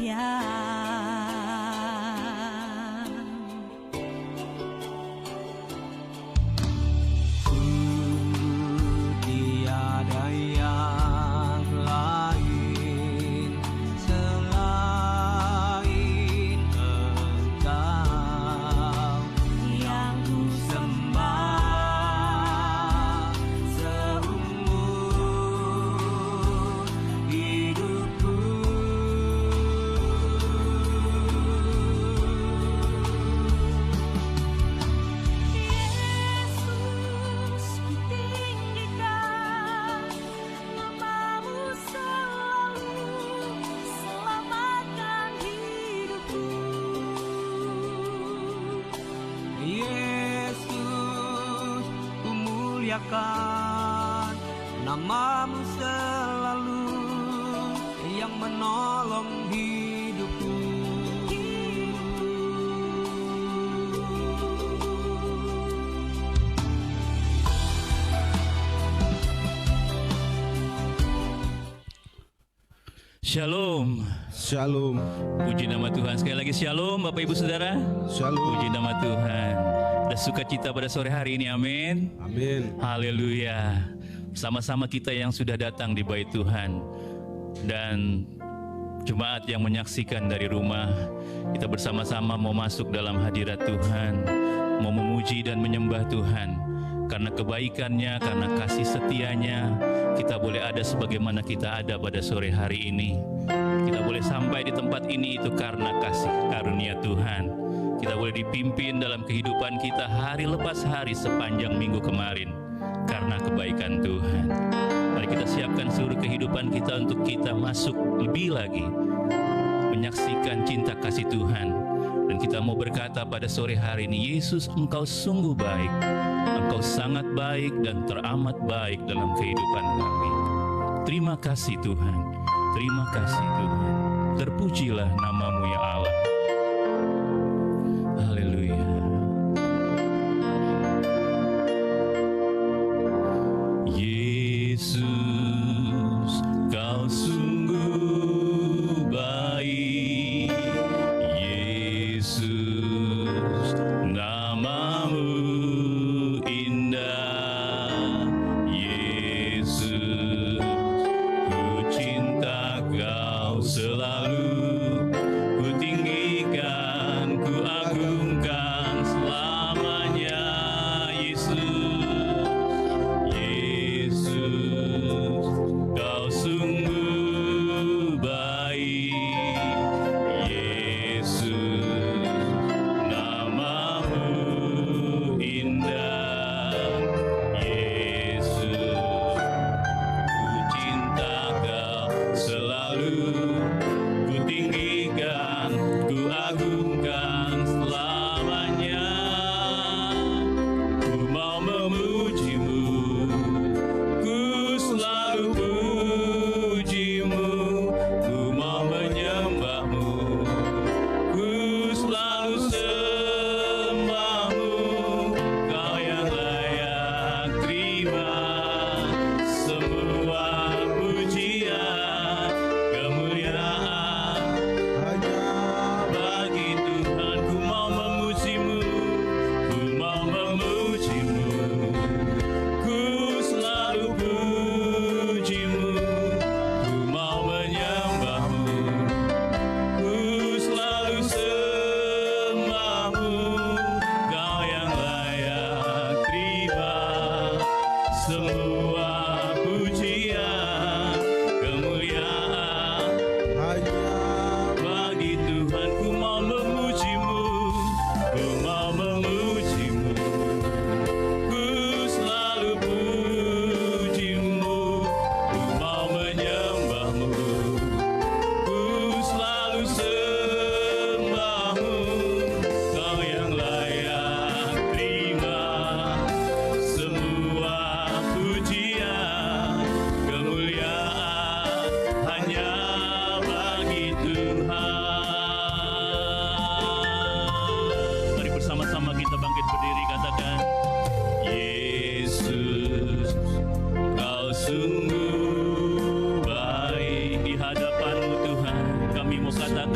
Tiada yang lain selain Engkau yang ku sembah seumur hidupku. Yesus, ku tinggikan namamu selalu, selamatkan hidupku. Yesus, ku muliakan namamu selalu yang menolong hidupku. Shalom. Shalom. Puji nama Tuhan. Sekali lagi shalom Bapak Ibu Saudara. Shalom. Puji nama Tuhan. Ada sukacita pada sore hari ini. Amin. Amin. Haleluya. Sama-sama kita yang sudah datang di bait Tuhan dan jemaat yang menyaksikan dari rumah, kita bersama-sama mau masuk dalam hadirat Tuhan, mau memuji dan menyembah Tuhan. Karena kebaikannya, karena kasih setianya, kita boleh ada sebagaimana kita ada pada sore hari ini. Kita boleh sampai di tempat ini itu karena kasih karunia Tuhan. Kita boleh dipimpin dalam kehidupan kita hari lepas hari sepanjang minggu kemarin karena kebaikan Tuhan. Mari kita siapkan seluruh kehidupan kita untuk kita masuk lebih lagi menyaksikan cinta kasih Tuhan. Dan kita mau berkata pada sore hari ini, Yesus, Engkau sungguh baik. Engkau sangat baik dan teramat baik dalam kehidupan kami. Terima kasih Tuhan. Terima kasih Tuhan. Terpujilah namamu ya Allah. Haleluya. Yesus, Kau sungguh baik. Yesus, namamu indah. Yesus, ku cinta Kau selalu.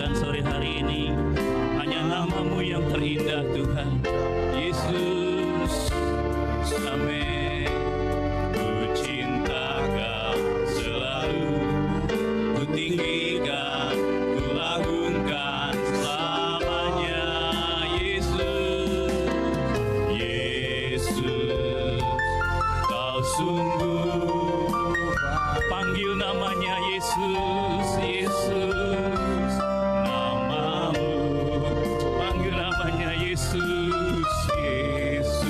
Tuhan sore hari ini. Hanya nama-Mu yang terindah Tuhan. Yesus, amin. Ku cinta Kau selalu, ku tinggikan, ku agungkan selamanya. Yesus, Yesus, Kau sungguh, panggil namanya Yesus, Yesus, nama-Mu, panggil namanya Yesus, Yesus,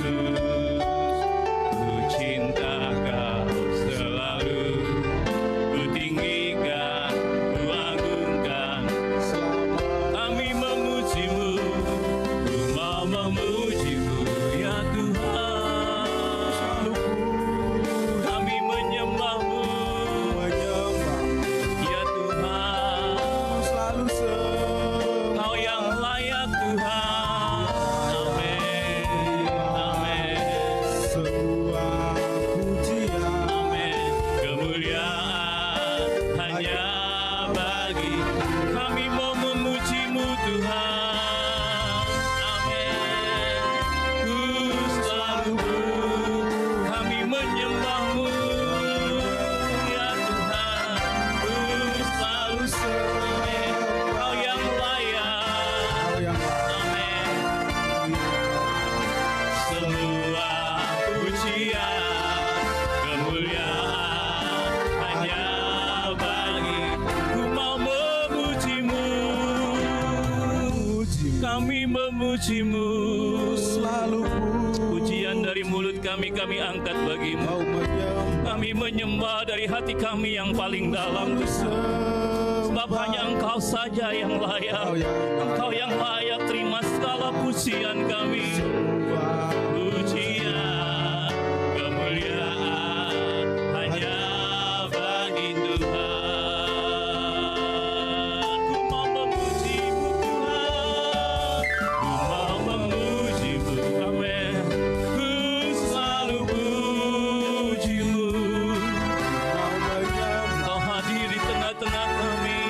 ku cinta Kau selalu, ku tinggikan, ku agungkan, kami memuji-Mu, ku mau memuji-Mu ya Tuhan, kami menyembah-Mu ya Tuhan, Kau yang layak Tuhan. Amin, amin, amin. Kemuliaan hanya bagi kami mau memuji-Mu Tuhan. Amin. Ku selalu kami menyembah-Mu ya Tuhan. Ku selalu amin. Kau yang layak. Amin. Semua pujian, kemuliaan hanya bagi ku mau memuji-Mu. Kami memuji-Mu. Pujian dari mulut kami angkat bagi-Mu. Kami menyembah dari hati kami yang paling dalam Tuhan. Sebab hanya Engkau saja yang layak. Engkau yang layak terima segala pujian kami. Pujian, kemuliaan hanya bagi Tuhan. Ku mau memuji-Mu Tuhan. Ku mau memuji-Mu. Amin. Ku selalu puji-Mu. Kau hadir di tengah-tengah kami.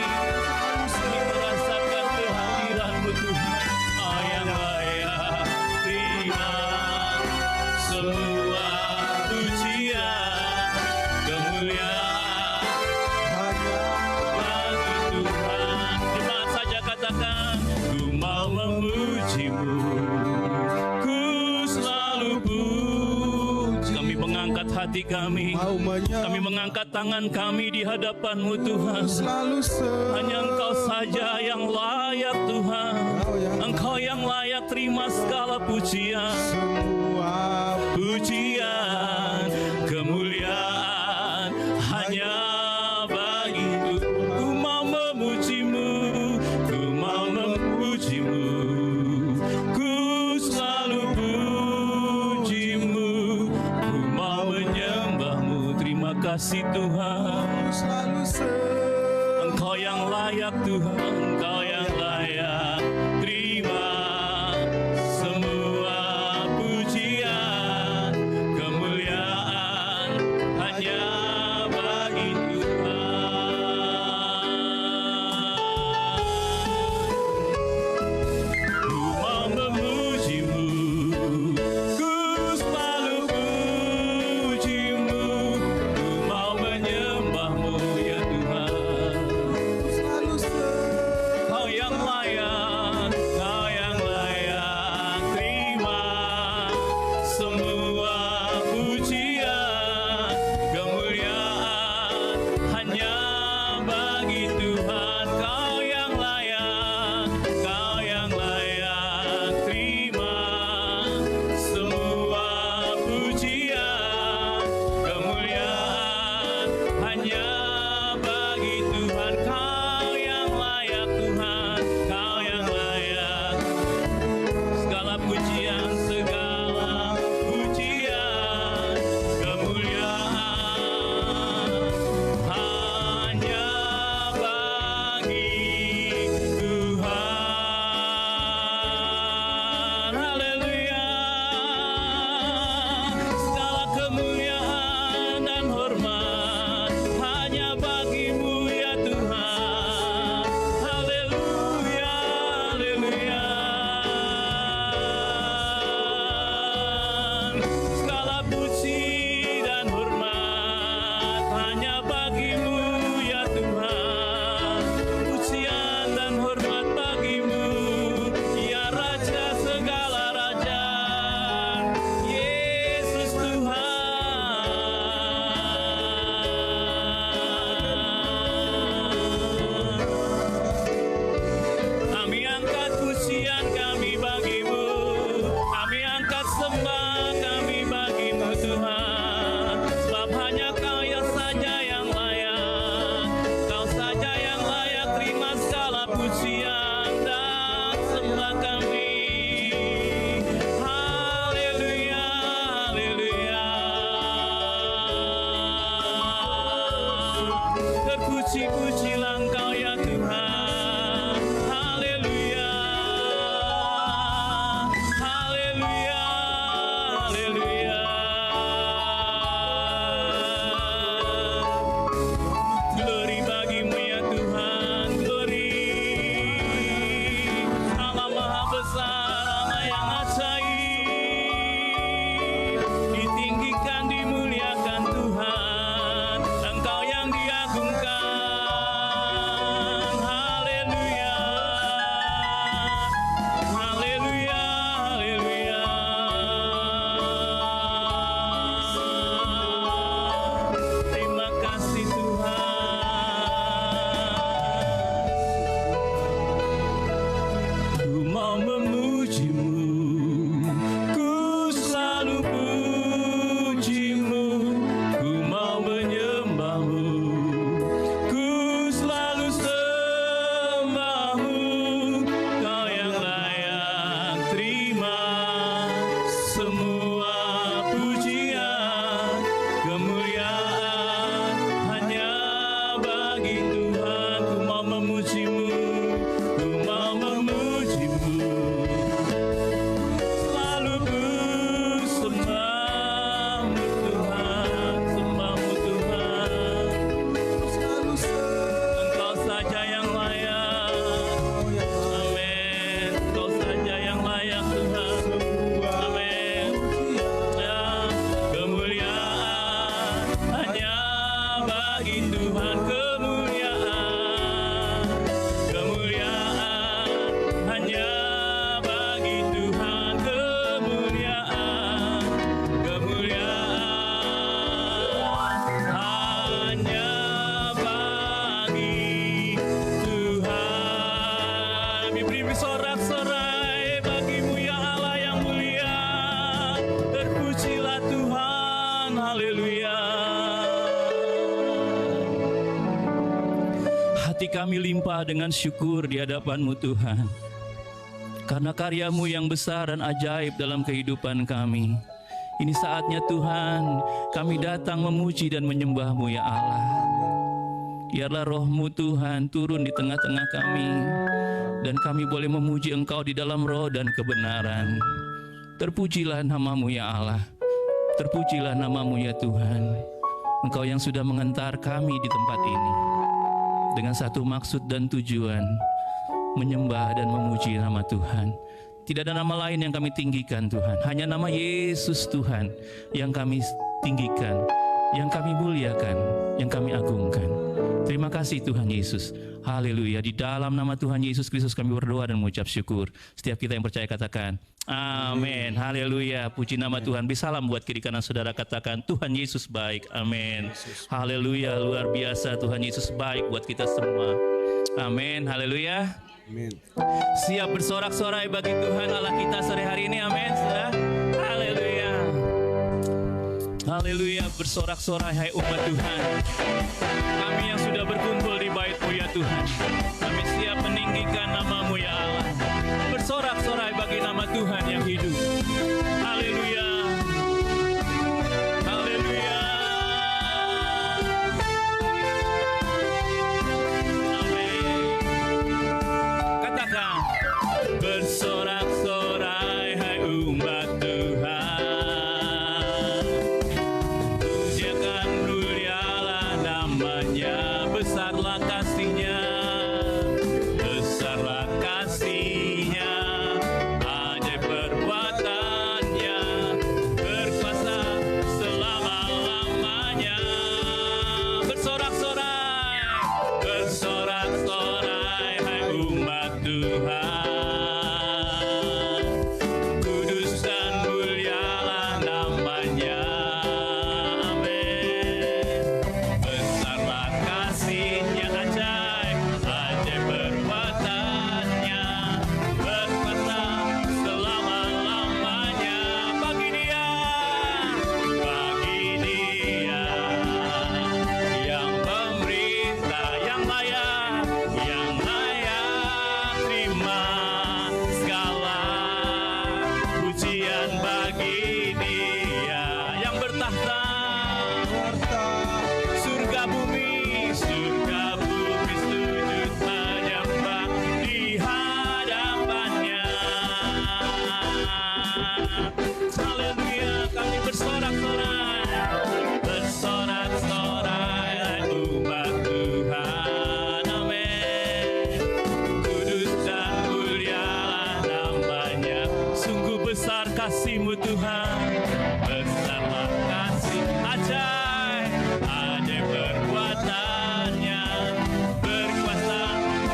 Kami merasakan kehadiran-Mu Tuhan. Kau yang layak terima semua pujian, kemuliaan bagi Tuhan. Jemaat saja katakan, ku mau memuji-Mu. Ku selalu puji. Kami mengangkat hati kami. Kami mengangkat tangan kami di hadapan-Mu Tuhan. Hanya Engkau saja yang layak Tuhan. Engkau yang layak terima segala pujian. Pujian, kemuliaan hanya bagi Tuhan. Ku mau memuji-Mu. Ku mau memuji-Mu. Ku selalu puji-Mu. Ku mau menyembah-Mu. Terima kasih Tuhan. Engkau yang layak Tuhan. Engkau yang layak terima semua pujian, kemuliaan hanya bagi Tuhan. Ku mau memuji-Mu. Ku selalu puji-Mu. Ku mau menyembah-Mu ya Tuhan. Kau yang layak, Kau yang layak terima semua pujian, kemuliaan hanya bagi Tuhan. Kau yang layak, Kau yang layak terima semua pujian, kemuliaan hanya bagi Tuhan. Kau yang layak Tuhan, Kau yang layak Kami beri sorak-sorai bagimu ya Allah yang mulia. Terpujilah Tuhan, haleluya. Hati kami limpah dengan syukur di hadapan-Mu Tuhan, karena karya-Mu yang besar dan ajaib dalam kehidupan kami. Ini saatnya Tuhan, kami datang memuji dan menyembah-Mu ya Allah. Biarlah roh-Mu Tuhan turun di tengah-tengah kami, dan kami boleh memuji Engkau di dalam roh dan kebenaran. Terpujilah nama-Mu ya Allah, terpujilah nama-Mu ya Tuhan. Engkau yang sudah mengantar kami di tempat ini dengan satu maksud dan tujuan, menyembah dan memuji nama Tuhan. Tidak ada nama lain yang kami tinggikan Tuhan, hanya nama Yesus Tuhan yang kami tinggikan, yang kami muliakan, yang kami agungkan. Terima kasih Tuhan Yesus. Haleluya. Di dalam nama Tuhan Yesus Kristus kami berdoa dan mengucap syukur. Setiap kita yang percaya katakan amin. Haleluya. Puji nama Tuhan. Beri salam buat kiri kanan saudara, katakan Tuhan Yesus baik. Amin. Haleluya. Luar biasa, Tuhan Yesus baik buat kita semua. Amin. Haleluya. Amin. Siap bersorak-sorai bagi Tuhan Allah kita sore hari ini. Amin. Saudara. Haleluya. Haleluya. Bersorak-sorai hai umat Tuhan. Kami yang sudah berkumpul di bait-Mu ya Tuhan, kami siap meninggikan nama-Mu ya Allah. Bersorak-sorai bagi nama Tuhan yang hidup. Haleluya. Haleluya. Amin. Katakan bersorak-sorai hai umat Tuhan, pujakan mulialah namanya, besarlah kasih-Nya, besarlah kasih-Nya, ajaib perbuatan-Nya, berkuasa selama-lamanya. Bersorak-sorai, bersorak-sorai hai umat Tuhan, kudus dan mulialah namanya. Amin. Besarlah kasih-Nya, ajaib, ajaib perbuatan-Nya, berkuasa selama-lamanya. Bagi Dia yang pemerintah, yang layak terima segala pujian. Bagi Dia yang bertahta, surga bumi sujud menyembah di hadapan-Nya. Haleluya. Kami bersorak-sorai, bersorak-sorai hai umat Tuhan. Amin. Kudus dan mulialah namanya. Sungguh besar kasih-Mu Tuhan, besarlah kasih, ajaib, ajaib perbuatan-Nya, berkuasa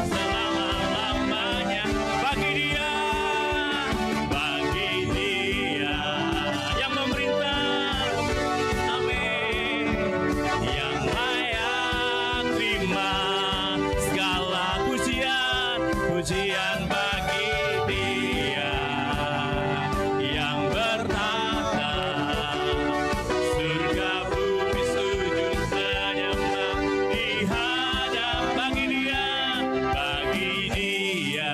selama-lamanya. Bagi Dia yang memerintah, amin, yang layak terima segala pujian. Bagi Dia yang bertahta, surga bumi sujud menyembah di hadap. Bagi Dia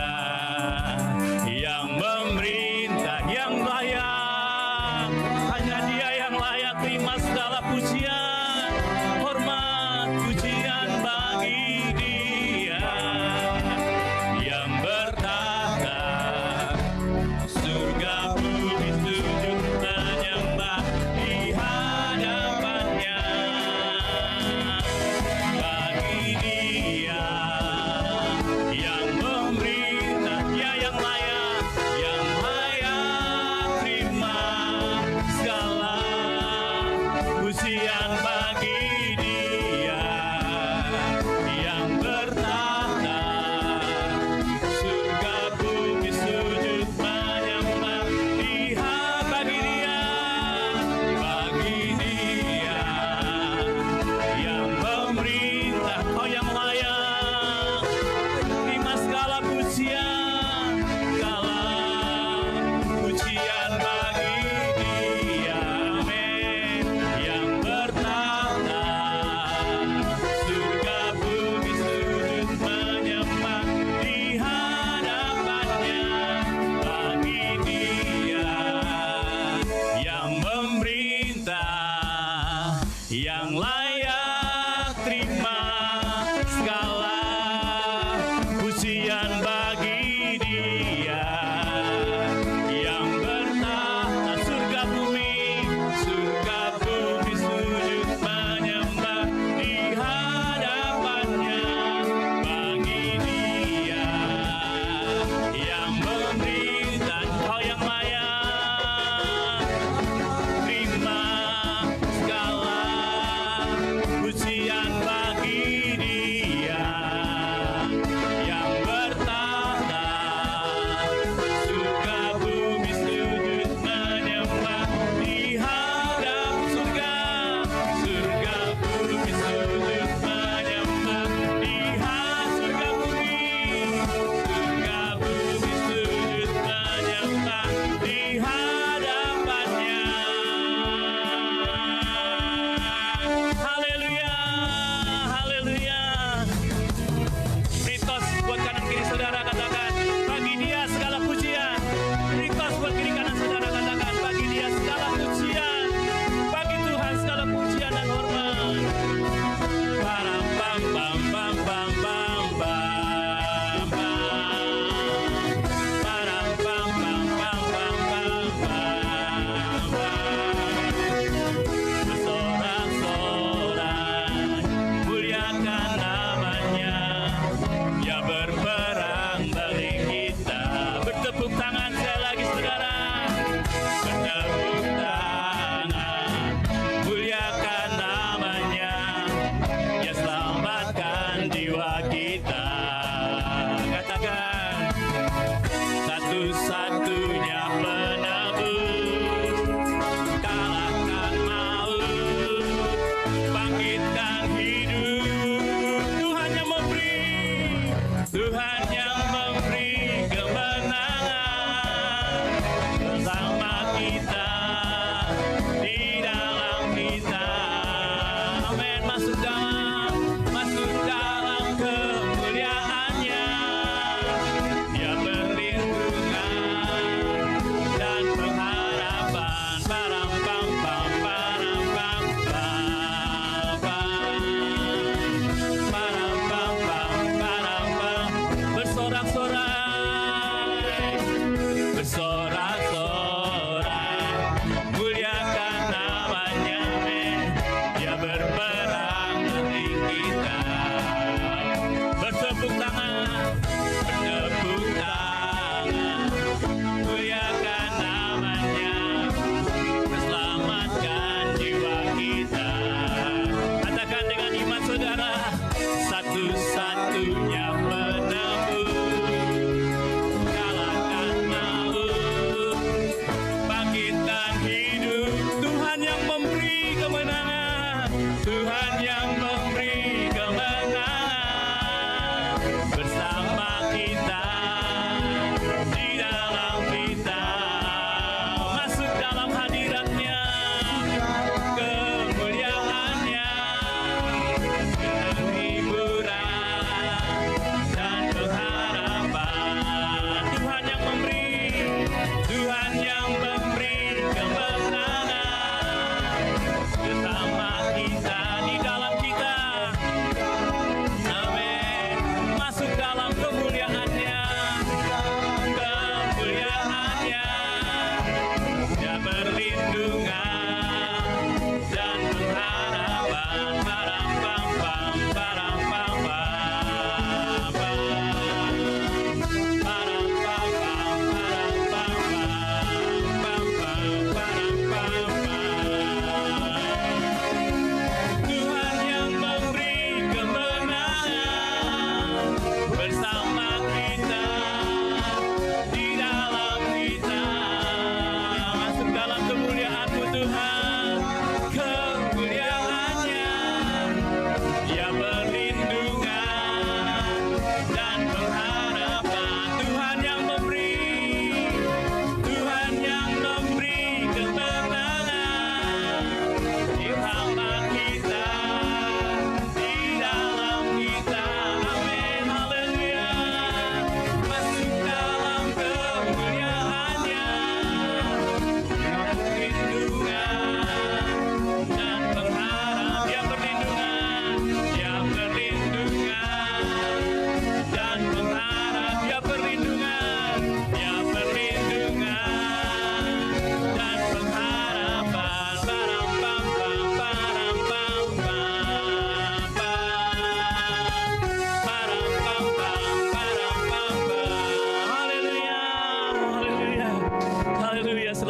yang memerintah, yang layak, hanya Dia yang layak terima segala pujian, hormat, pujian. Bagi Dia yang bertahta,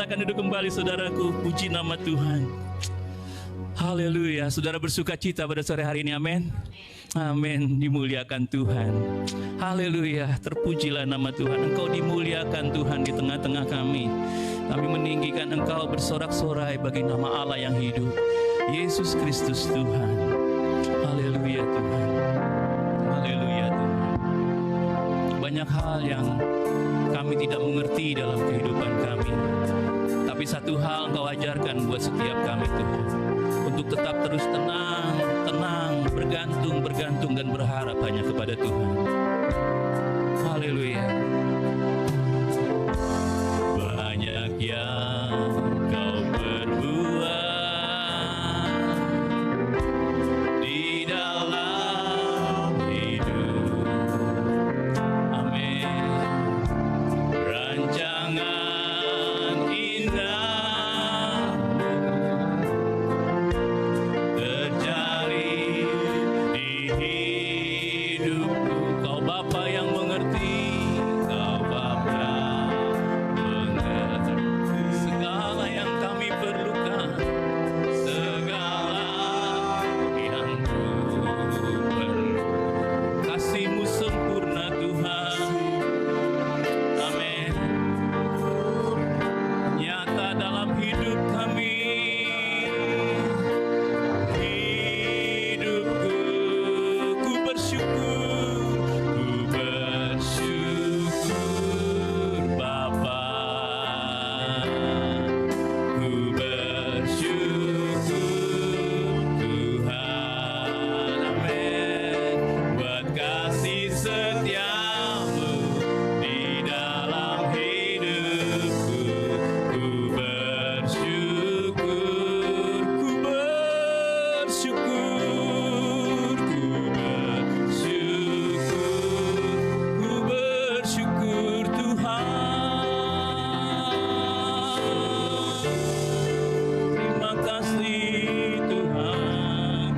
Silakan duduk kembali saudaraku. Puji nama Tuhan. Haleluya. Saudara bersuka cita pada sore hari ini, amin. Amin. Dimuliakan Tuhan. Haleluya. Terpujilah nama Tuhan. Engkau dimuliakan Tuhan di tengah-tengah kami. Kami meninggikan Engkau bersorak-sorai bagi nama Allah yang hidup, Yesus Kristus Tuhan. Haleluya Tuhan. Haleluya Tuhan. Banyak hal yang kami tidak mengerti dalam kehidupan kami, tapi satu hal Engkau ajarkan buat setiap kami Tuhan, untuk tetap terus tenang, bergantung dan berharap hanya kepada Tuhan. Haleluya. Banyak yang Kau perbuat di dalam hidup. Amin. Rancangan indah terjadi di hidupku. Kau Bapa yang mengerti, Kau Bapa mengerti segala yang kami perlukan, segala yang ku perlu. Kasih-Mu sempurna Tuhan. Amin. Nyata dalam hidup kami. Hidupku, ku bersyukur Bapa. Ku bersyukur Tuhan. Amin. Buat kasih setia-Mu di dalam hidupku. Ku bersyukur, ku bersyukur, ku bersyukur Tuhan. Terima kasih Tuhan,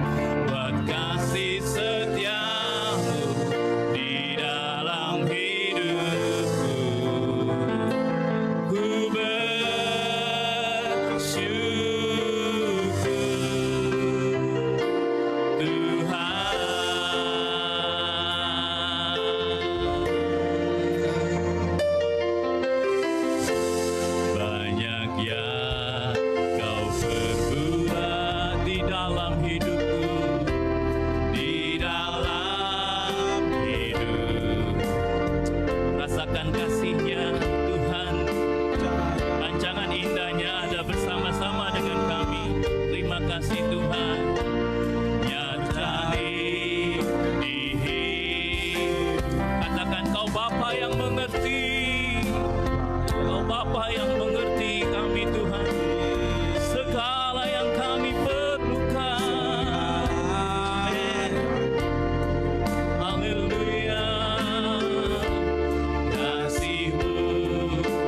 buat kasih setia-Mu di dalam hidupku. Ku bersyukur Tuhan. Banyak yang Kau perbuat di dalam hidupku, di dalam hidup. Rasakan kasih-Nya Tuhan. Rancangan indahnya ada bersama-sama dengan kami. Terima kasih Tuhan. Nyata di hidup. Katakan, Kau Bapa yang mengerti. Kau Bapa yang mengerti kami Tuhan. Segala yang kami perlukan. Amin. Haleluya. Kasih-Mu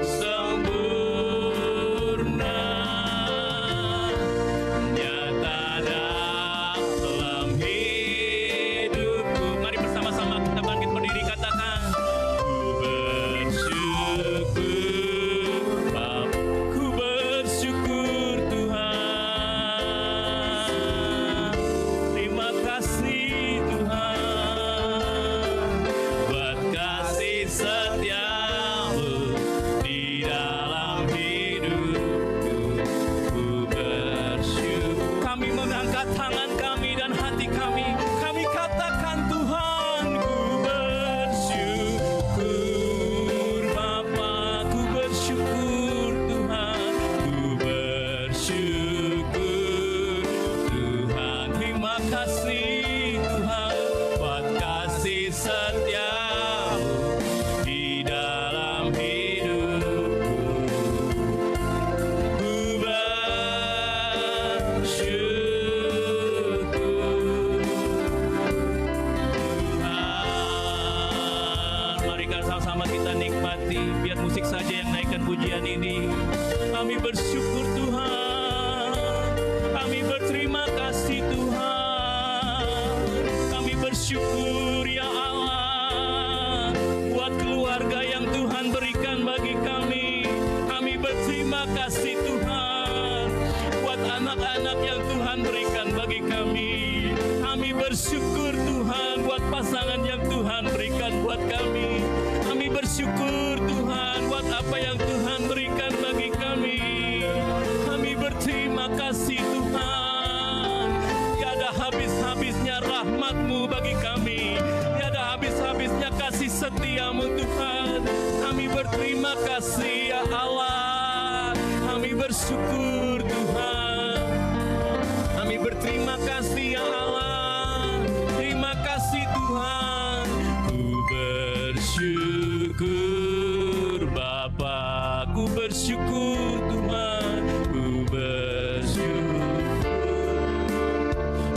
sempurna, nyata dalam hidupku. Mari bersama-sama kita bangkit berdiri, katakan, ku bersyukur Bapa, ku bersyukur Tuhan. Terima kasih Tuhan, buat kasih setia-Mu di dalam hidupku. Ku bersyukur. Kami mengangkat tangan kami dan hati kami. Kami katakan Tuhan, ku bersyukur Bapa, ku bersyukur Tuhan, ku bersyukur Tuhan. Terima kasih Tuhan, buat kasih setia-Mu di dalam hidupku. Ku bersyukur Tuhan. Mari sama-sama kita nikmati. Biar musik saja yang naikkan pujian ini. Kami bersyukur Tuhan. Kami berterima kasih Tuhan. Kami bersyukur ya Allah, buat keluarga yang Tuhan berikan bagi kami. Kami berterima berterima kasih Tuhan buat anak-anak yang Tuhan berikan bagi kami. Kami bersyukur Tuhan buat pasangan yang Tuhan berikan buat kami. Kami bersyukur Tuhan buat apa yang Tuhan berikan bagi kami. Kami berterima kasih Tuhan. Tiada habis-habisnya rahmat-Mu bagi kami. Tiada habis-habisnya kasih setia-Mu Tuhan. Kami berterima kasih ya Allah. Kami bersyukur Tuhan. Kami berterima kasih ya Allah. Terima kasih Tuhan. Ku bersyukur Bapa. Ku bersyukur Tuhan. Ku bersyukur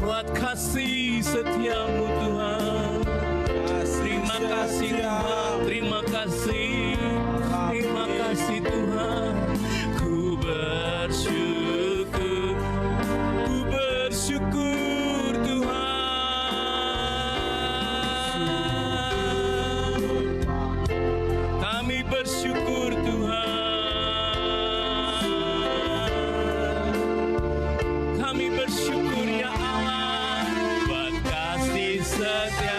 buat kasih setia-Mu Tuhan. Terima kasih Tuhan. Terima kasih. Terima kasih Tuhan. Ku bersyukur. Ku bersyukur Tuhan. Kami bersyukur Tuhan. Kami bersyukur ya Allah buat kasih setia.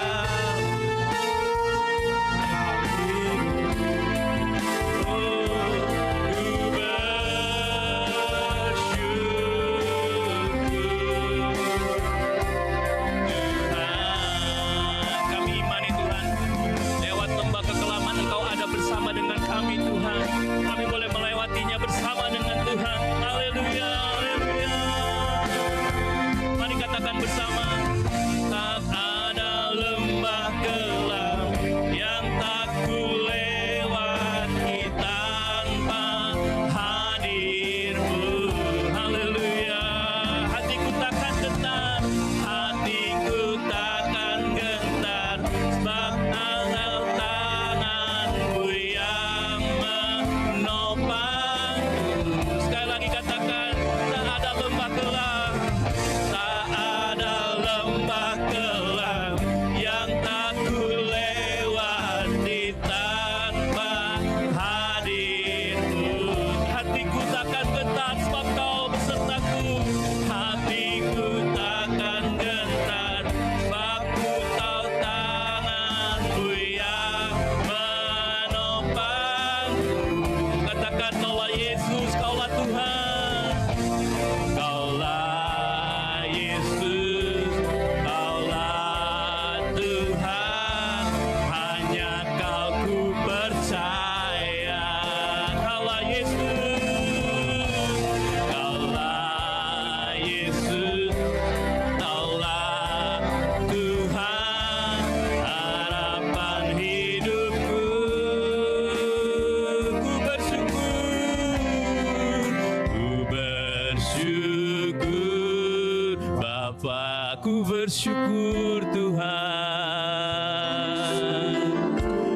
Ku bersyukur Tuhan.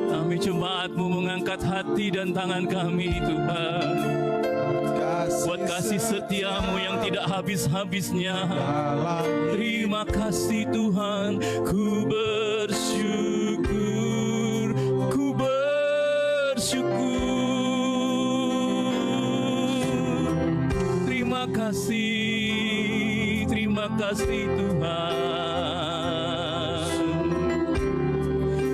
Kami jemaat-Mu mengangkat hati dan tangan kami Tuhan, buat kasih setia-Mu yang tidak habis-habisnya. Terima kasih Tuhan. Ku bersyukur. Ku bersyukur. Terima kasih. Terima kasih Tuhan.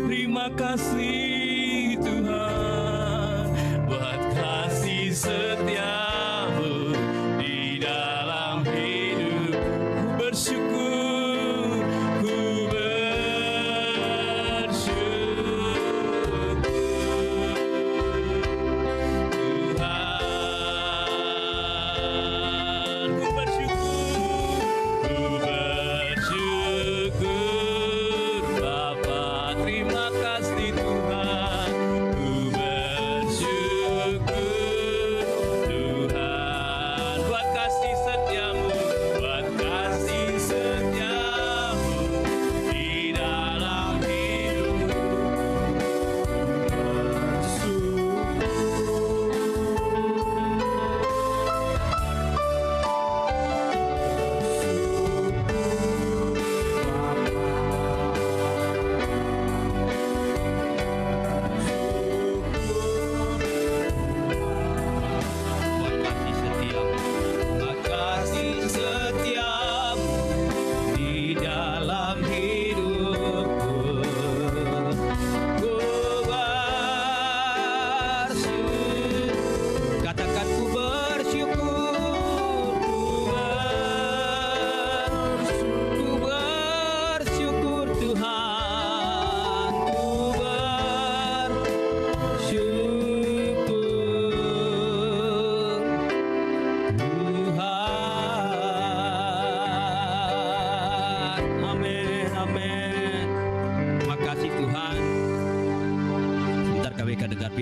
Terima kasih Tuhan buat kasih setia-Mu di dalam hidup. Ku bersyukur. Ku bersyukur Tuhan. Ku bersyukur. Ku bersyukur Bapa. Terima kasih Tuhan.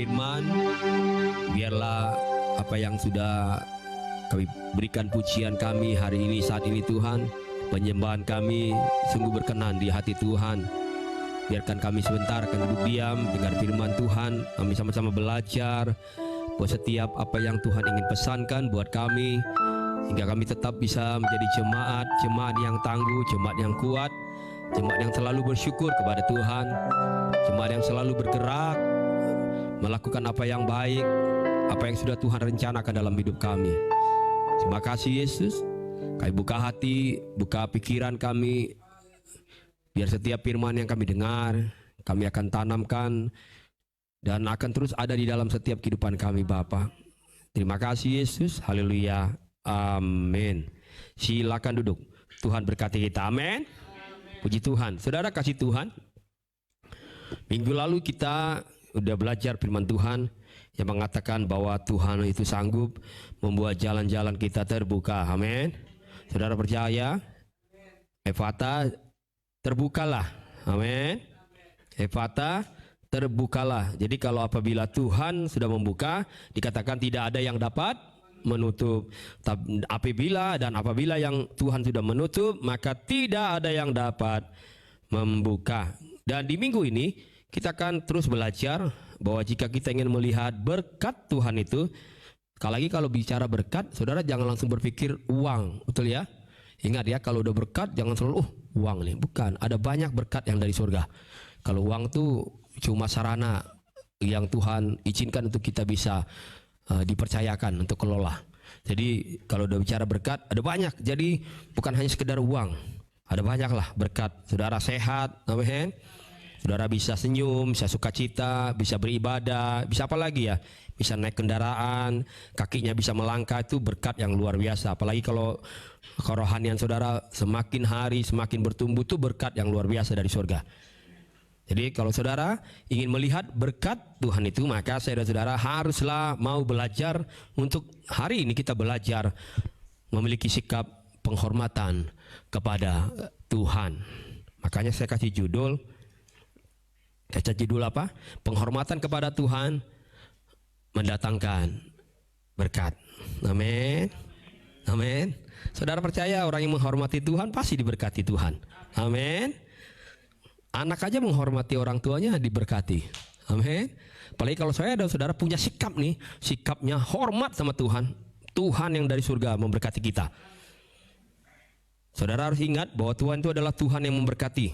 firman. Biarlah apa yang sudah kami berikan pujian kami hari ini, saat ini Tuhan, penyembahan kami sungguh berkenan di hati Tuhan. Biarkan kami sebentar akan duduk diam, dengar firman Tuhan. Kami sama-sama belajar bahwa setiap apa yang Tuhan ingin pesankan buat kami, sehingga kami tetap bisa menjadi jemaat yang tangguh, jemaat yang kuat, jemaat yang selalu bersyukur kepada Tuhan, jemaat yang selalu bergerak melakukan apa yang baik, apa yang sudah Tuhan rencanakan dalam hidup kami. Terima kasih Yesus. Kami buka hati, buka pikiran kami, biar setiap firman yang kami dengar, kami akan tanamkan dan akan terus ada di dalam setiap kehidupan kami Bapa. Terima kasih Yesus. Haleluya. Amin. Silakan duduk. Tuhan berkati kita. Amin. Puji Tuhan. Saudara kasih Tuhan, minggu lalu kita udah belajar firman Tuhan yang mengatakan bahwa Tuhan itu sanggup membuat jalan-jalan kita terbuka. Amin. Saudara percaya? Efata, terbukalah. Amin. Efata, terbukalah. Jadi kalau apabila Tuhan sudah membuka, dikatakan tidak ada yang dapat menutup. Apabila yang Tuhan sudah menutup, maka tidak ada yang dapat membuka. Dan di minggu ini kita akan terus belajar bahwa jika kita ingin melihat berkat Tuhan itu, sekali lagi kalau bicara berkat, saudara jangan langsung berpikir uang, betul ya? Ingat ya, kalau udah berkat jangan selalu uang nih, bukan. Ada banyak berkat yang dari surga. Kalau uang tuh cuma sarana yang Tuhan izinkan untuk kita bisa dipercayakan untuk kelola. Jadi kalau udah bicara berkat, ada banyak. Jadi bukan hanya sekedar uang, ada banyak lah berkat. Saudara sehat, amin. Saudara bisa senyum, bisa sukacita, bisa beribadah, bisa apa lagi ya? Bisa naik kendaraan, kakinya bisa melangkah, itu berkat yang luar biasa. Apalagi kalau kerohanian saudara semakin hari semakin bertumbuh, itu berkat yang luar biasa dari surga. Jadi kalau saudara ingin melihat berkat Tuhan itu, maka saudara-saudara haruslah mau belajar. Untuk hari ini kita belajar memiliki sikap penghormatan kepada Tuhan. Makanya saya kasih judul apa? Penghormatan kepada Tuhan mendatangkan berkat. Amin. Amin. Saudara percaya orang yang menghormati Tuhan pasti diberkati Tuhan. Amin. Anak aja menghormati orang tuanya diberkati. Amin. Apalagi kalau saya dan saudara punya sikap nih, sikapnya hormat sama Tuhan. Tuhan yang dari surga memberkati kita. Saudara harus ingat bahwa Tuhan itu adalah Tuhan yang memberkati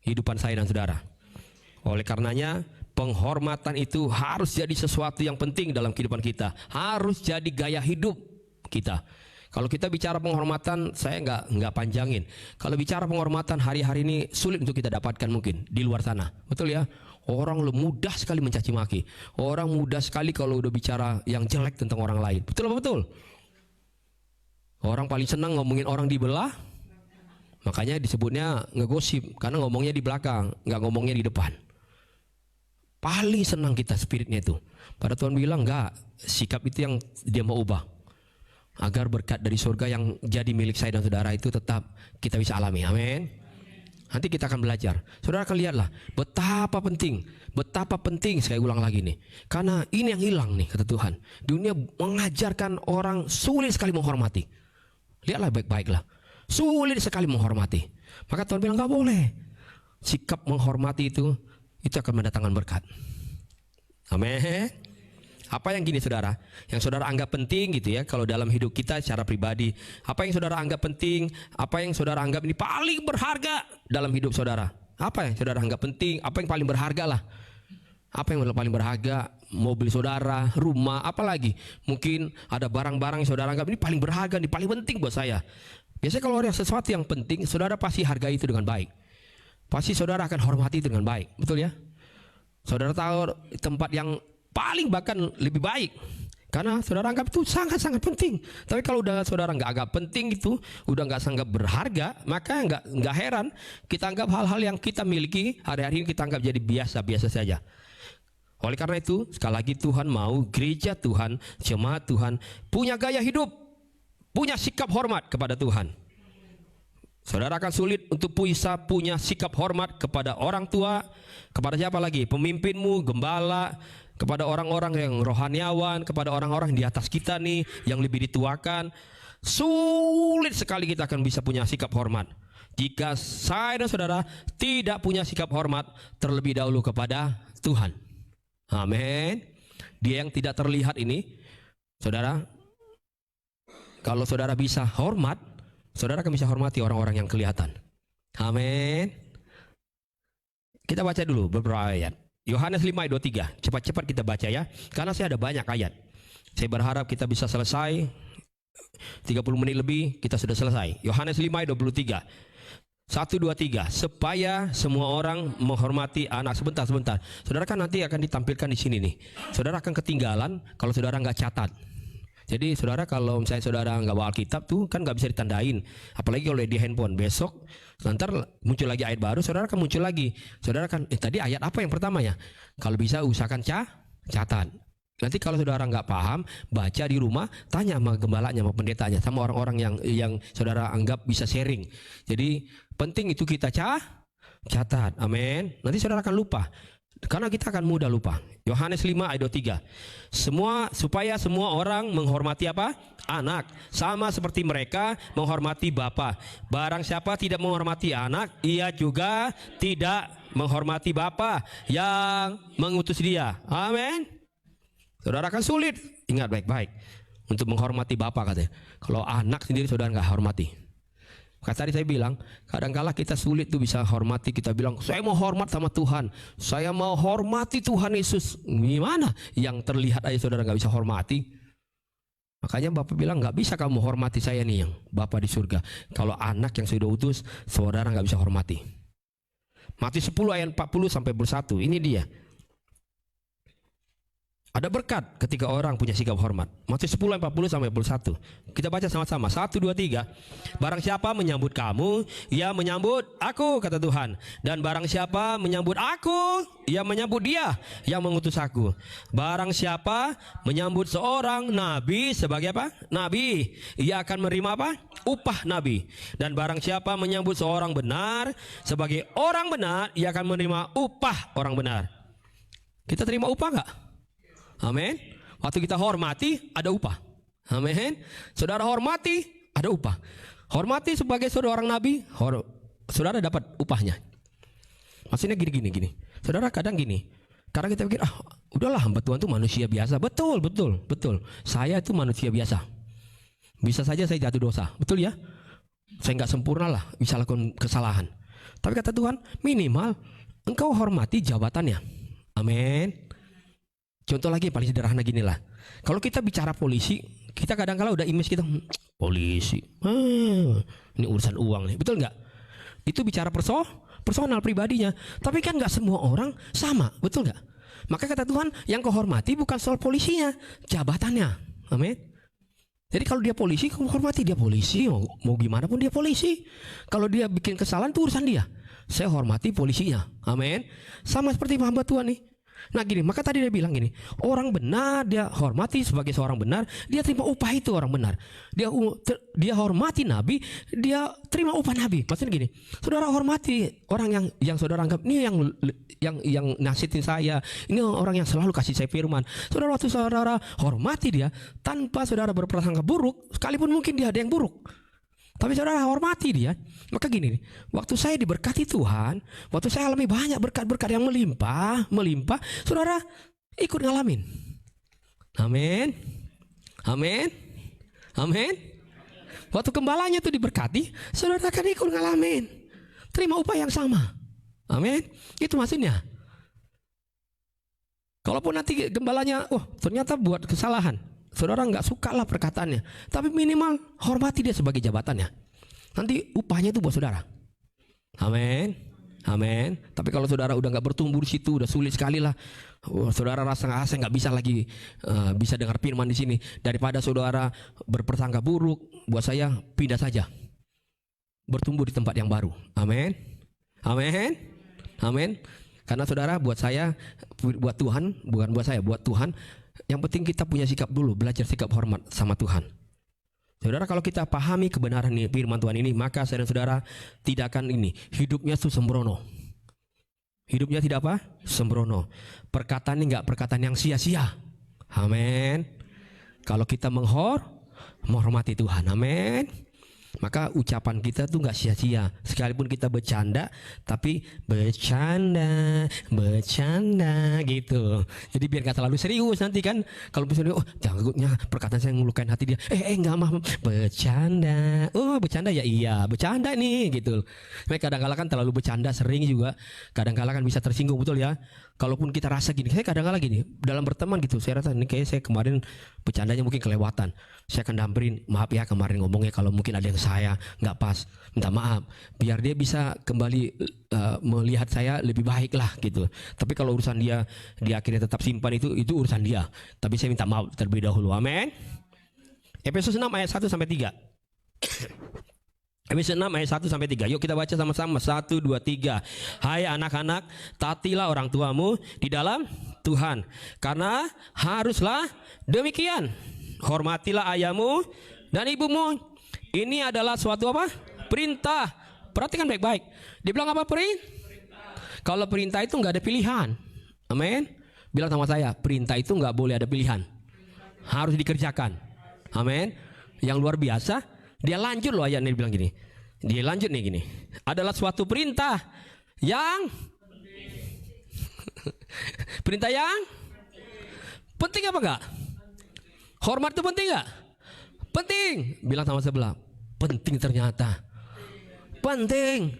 kehidupan saya dan saudara. Oleh karenanya penghormatan itu harus jadi sesuatu yang penting dalam kehidupan kita. Harus jadi gaya hidup kita. Kalau kita bicara penghormatan, saya nggak panjangin. Kalau bicara penghormatan hari-hari ini sulit untuk kita dapatkan mungkin di luar sana. Betul ya? Orang mudah sekali mencaci maki. Orang mudah sekali kalau udah bicara yang jelek tentang orang lain. Betul apa betul? Orang paling senang ngomongin orang di belah. Makanya disebutnya ngegosip, karena ngomongnya di belakang, nggak ngomongnya di depan. Paling senang kita spiritnya itu. Pada Tuhan bilang enggak, sikap itu yang dia mau ubah. Agar berkat dari surga yang jadi milik saya dan saudara itu tetap kita bisa alami. Amin. Nanti kita akan belajar. Saudara akan lihatlah betapa penting saya ulang lagi nih. Karena ini yang hilang nih kata Tuhan. Dunia mengajarkan orang sulit sekali menghormati. Lihatlah baik-baiklah. Sulit sekali menghormati. Maka Tuhan bilang enggak boleh. Sikap menghormati itu akan mendatangkan berkat. Amin. Apa yang gini saudara, yang saudara anggap penting gitu ya, kalau dalam hidup kita secara pribadi, apa yang saudara anggap penting, apa yang saudara anggap ini paling berharga dalam hidup saudara, apa yang saudara anggap penting, apa yang paling berharga lah, apa yang paling berharga, mobil saudara, rumah, apalagi mungkin ada barang-barang yang saudara anggap ini paling berharga, ini paling penting buat saya. Biasanya kalau ada sesuatu yang penting, saudara pasti hargai itu dengan baik, pasti saudara akan hormati itu dengan baik, betul ya? Saudara tahu tempat yang paling bahkan lebih baik karena saudara anggap itu sangat-sangat penting. Tapi kalau udah saudara nggak anggap penting itu, udah nggak sangat berharga, maka nggak heran kita anggap hal-hal yang kita miliki hari-hari ini kita anggap jadi biasa-biasa saja. Oleh karena itu sekali lagi Tuhan mau gereja Tuhan, jemaat Tuhan punya gaya hidup, punya sikap hormat kepada Tuhan. Saudara akan sulit untuk bisa punya sikap hormat kepada orang tua, kepada siapa lagi? Pemimpinmu, gembala, kepada orang-orang yang rohaniawan, kepada orang-orang di atas kita nih, yang lebih dituakan, sulit sekali kita akan bisa punya sikap hormat. Jika saya dan saudara tidak punya sikap hormat terlebih dahulu kepada Tuhan. Amin. Dia yang tidak terlihat ini, saudara, kalau saudara bisa hormat, saudara akan bisa hormati orang-orang yang kelihatan. Amin. Kita baca dulu beberapa ayat. Yohanes 5 ayat 23. Cepat-cepat kita baca ya, karena saya ada banyak ayat. Saya berharap kita bisa selesai 30 menit lebih, kita sudah selesai. Yohanes 5 ayat 23. 1, 2, 3. Supaya semua orang menghormati anak. Sebentar. Saudara kan nanti akan ditampilkan di sini nih. Saudara akan ketinggalan kalau saudara nggak catat. Jadi saudara, kalau misalnya saudara nggak bawa Alkitab tuh kan nggak bisa ditandain. Apalagi kalau di handphone. Besok nanti muncul lagi ayat baru, saudara akan muncul lagi. Saudara kan tadi ayat apa yang pertama ya? Kalau bisa usahakan catat. Nanti kalau saudara nggak paham, baca di rumah, tanya sama gembalanya, sama pendetanya, sama orang-orang yang saudara anggap bisa sharing. Jadi penting itu kita catat. Amin. Nanti saudara akan lupa. Karena kita akan mudah lupa. Yohanes 5 ayat 23. Supaya semua orang menghormati apa? Anak. Sama seperti mereka menghormati Bapa. Barang siapa tidak menghormati anak, ia juga tidak menghormati Bapa yang mengutus dia. Amin. Saudara akan sulit. Ingat baik-baik. Untuk menghormati Bapa katanya. Kalau anak sendiri saudara nggak hormati. Kata tadi saya bilang, kadangkala kita sulit tuh bisa hormati. Kita bilang, saya mau hormat sama Tuhan, saya mau hormati Tuhan Yesus. Gimana? Yang terlihat aja saudara nggak bisa hormati. Makanya Bapak bilang, nggak bisa kamu hormati saya nih yang Bapak di surga. Kalau anak yang sudah utus, saudara nggak bisa hormati. Matius 10 ayat 40 sampai 41. Ini dia. Ada berkat ketika orang punya sikap hormat. Matius 10 ayat 40 sampai 41. Kita baca sama-sama. 1, 2, 3. Barang siapa menyambut kamu, ia menyambut aku, kata Tuhan. Dan barang siapa menyambut aku, ia menyambut dia yang mengutus aku. Barang siapa menyambut seorang nabi sebagai apa? Nabi, ia akan menerima apa? Upah nabi. Dan barang siapa menyambut seorang benar sebagai orang benar, ia akan menerima upah orang benar. Kita terima upah enggak? Amin. Waktu kita hormati ada upah. Amin. Saudara hormati ada upah. Hormati sebagai seorang nabi, saudara dapat upahnya. Maksudnya gini. Saudara kadang gini. Karena kita pikir, udahlah hamba Tuhan itu manusia biasa. Betul. Saya itu manusia biasa. Bisa saja saya jatuh dosa. Betul ya? Saya nggak sempurna lah, bisa lakukan kesalahan. Tapi kata Tuhan, minimal engkau hormati jabatannya. Amin. Contoh lagi paling sederhana gini lah. Kalau kita bicara polisi, kita kadang-kala udah image kita, polisi, ini urusan uang nih, betul nggak? Itu bicara personal pribadinya. Tapi kan nggak semua orang sama, betul nggak? Maka kata Tuhan, yang kau hormati bukan soal polisinya, jabatannya. Amin. Jadi kalau dia polisi, kau hormati dia polisi. Mau gimana pun dia polisi. Kalau dia bikin kesalahan itu urusan dia. Saya hormati polisinya. Amin. Sama seperti hamba Tuhan nih. Nah gini, maka tadi dia bilang gini, orang benar dia hormati sebagai seorang benar, dia terima upah itu orang benar. Dia hormati nabi, dia terima upah nabi. Maksudnya gini, saudara hormati orang yang saudara anggap ini yang nasihatin saya, ini orang yang selalu kasih saya firman. Saudara, waktu saudara hormati dia tanpa saudara berprasangka buruk, sekalipun mungkin dia ada yang buruk, tapi saudara hormati dia. Maka gini nih, waktu saya diberkati Tuhan, waktu saya alami banyak berkat-berkat yang melimpah, saudara ikut ngalamin. Amin. Waktu gembalanya itu diberkati, saudara akan ikut ngalamin, terima upah yang sama. Amin. Itu maksudnya. Kalaupun nanti gembalanya, ternyata buat kesalahan, saudara nggak suka lah perkataannya, tapi minimal hormati dia sebagai jabatannya. Nanti upahnya itu buat saudara. Amin. Tapi kalau saudara udah nggak bertumbuh di situ, udah sulit sekali lah. Saudara rasa saya nggak bisa lagi bisa dengar firman di sini. Daripada saudara berprasangka buruk, buat saya pindah saja. Bertumbuh di tempat yang baru. Amin. Karena saudara buat saya, buat Tuhan, bukan buat saya, buat Tuhan. Yang penting kita punya sikap dulu, belajar sikap hormat sama Tuhan. Saudara, kalau kita pahami kebenaran firman Tuhan ini, maka saya dan saudara tidak akan hidupnya itu sembrono. Hidupnya tidak apa? Sembrono. Perkataannya enggak perkataan yang sia-sia. Amin. Kalau kita menghormati Tuhan. Amin. Maka ucapan kita tuh nggak sia-sia. Sekalipun kita bercanda, tapi bercanda gitu. Jadi biar nggak terlalu serius nanti kan. Kalau misalnya, oh takutnya perkataan saya ngelukain hati dia. Nggak mah bercanda. Oh bercanda ya iya bercanda nih gitu. Mereka kadang-kala kan terlalu bercanda sering juga. Kadang-kala kan bisa tersinggung betul ya. Kalaupun kita rasa gini, saya kadang-kala gini dalam berteman gitu. Saya rasa ini kayak saya kemarin bercandanya mungkin kelewatan. Saya akan damperin, maaf ya kemarin ngomongnya kalau mungkin ada yang saya nggak pas, minta maaf. Biar dia bisa kembali melihat saya lebih baik lah gitu. Tapi kalau urusan dia akhirnya tetap simpan itu urusan dia. Tapi saya minta maaf terlebih dahulu. Amin. Efesus 6 ayat 1 sampai 3. Efesus 6 ayat 1 sampai 3. Yuk kita baca sama-sama. 1, 2, 3. Hai anak-anak, taatilah orang tuamu di dalam Tuhan, karena haruslah demikian. Hormatilah ayahmu dan ibumu. Ini adalah suatu apa? Perintah. Perhatikan baik-baik. Dia bilang apa perintah? Kalau perintah itu nggak ada pilihan. Amin. Bilang sama saya, perintah itu nggak boleh ada pilihan. Harus dikerjakan. Amin. Yang luar biasa. Dia lanjut loh ayatnya, dia bilang gini. Dia lanjut nih gini. Adalah suatu perintah yang perintah yang penting apa enggak? Hormat itu penting enggak? Penting. Bilang sama sebelah. Penting ternyata. Penting.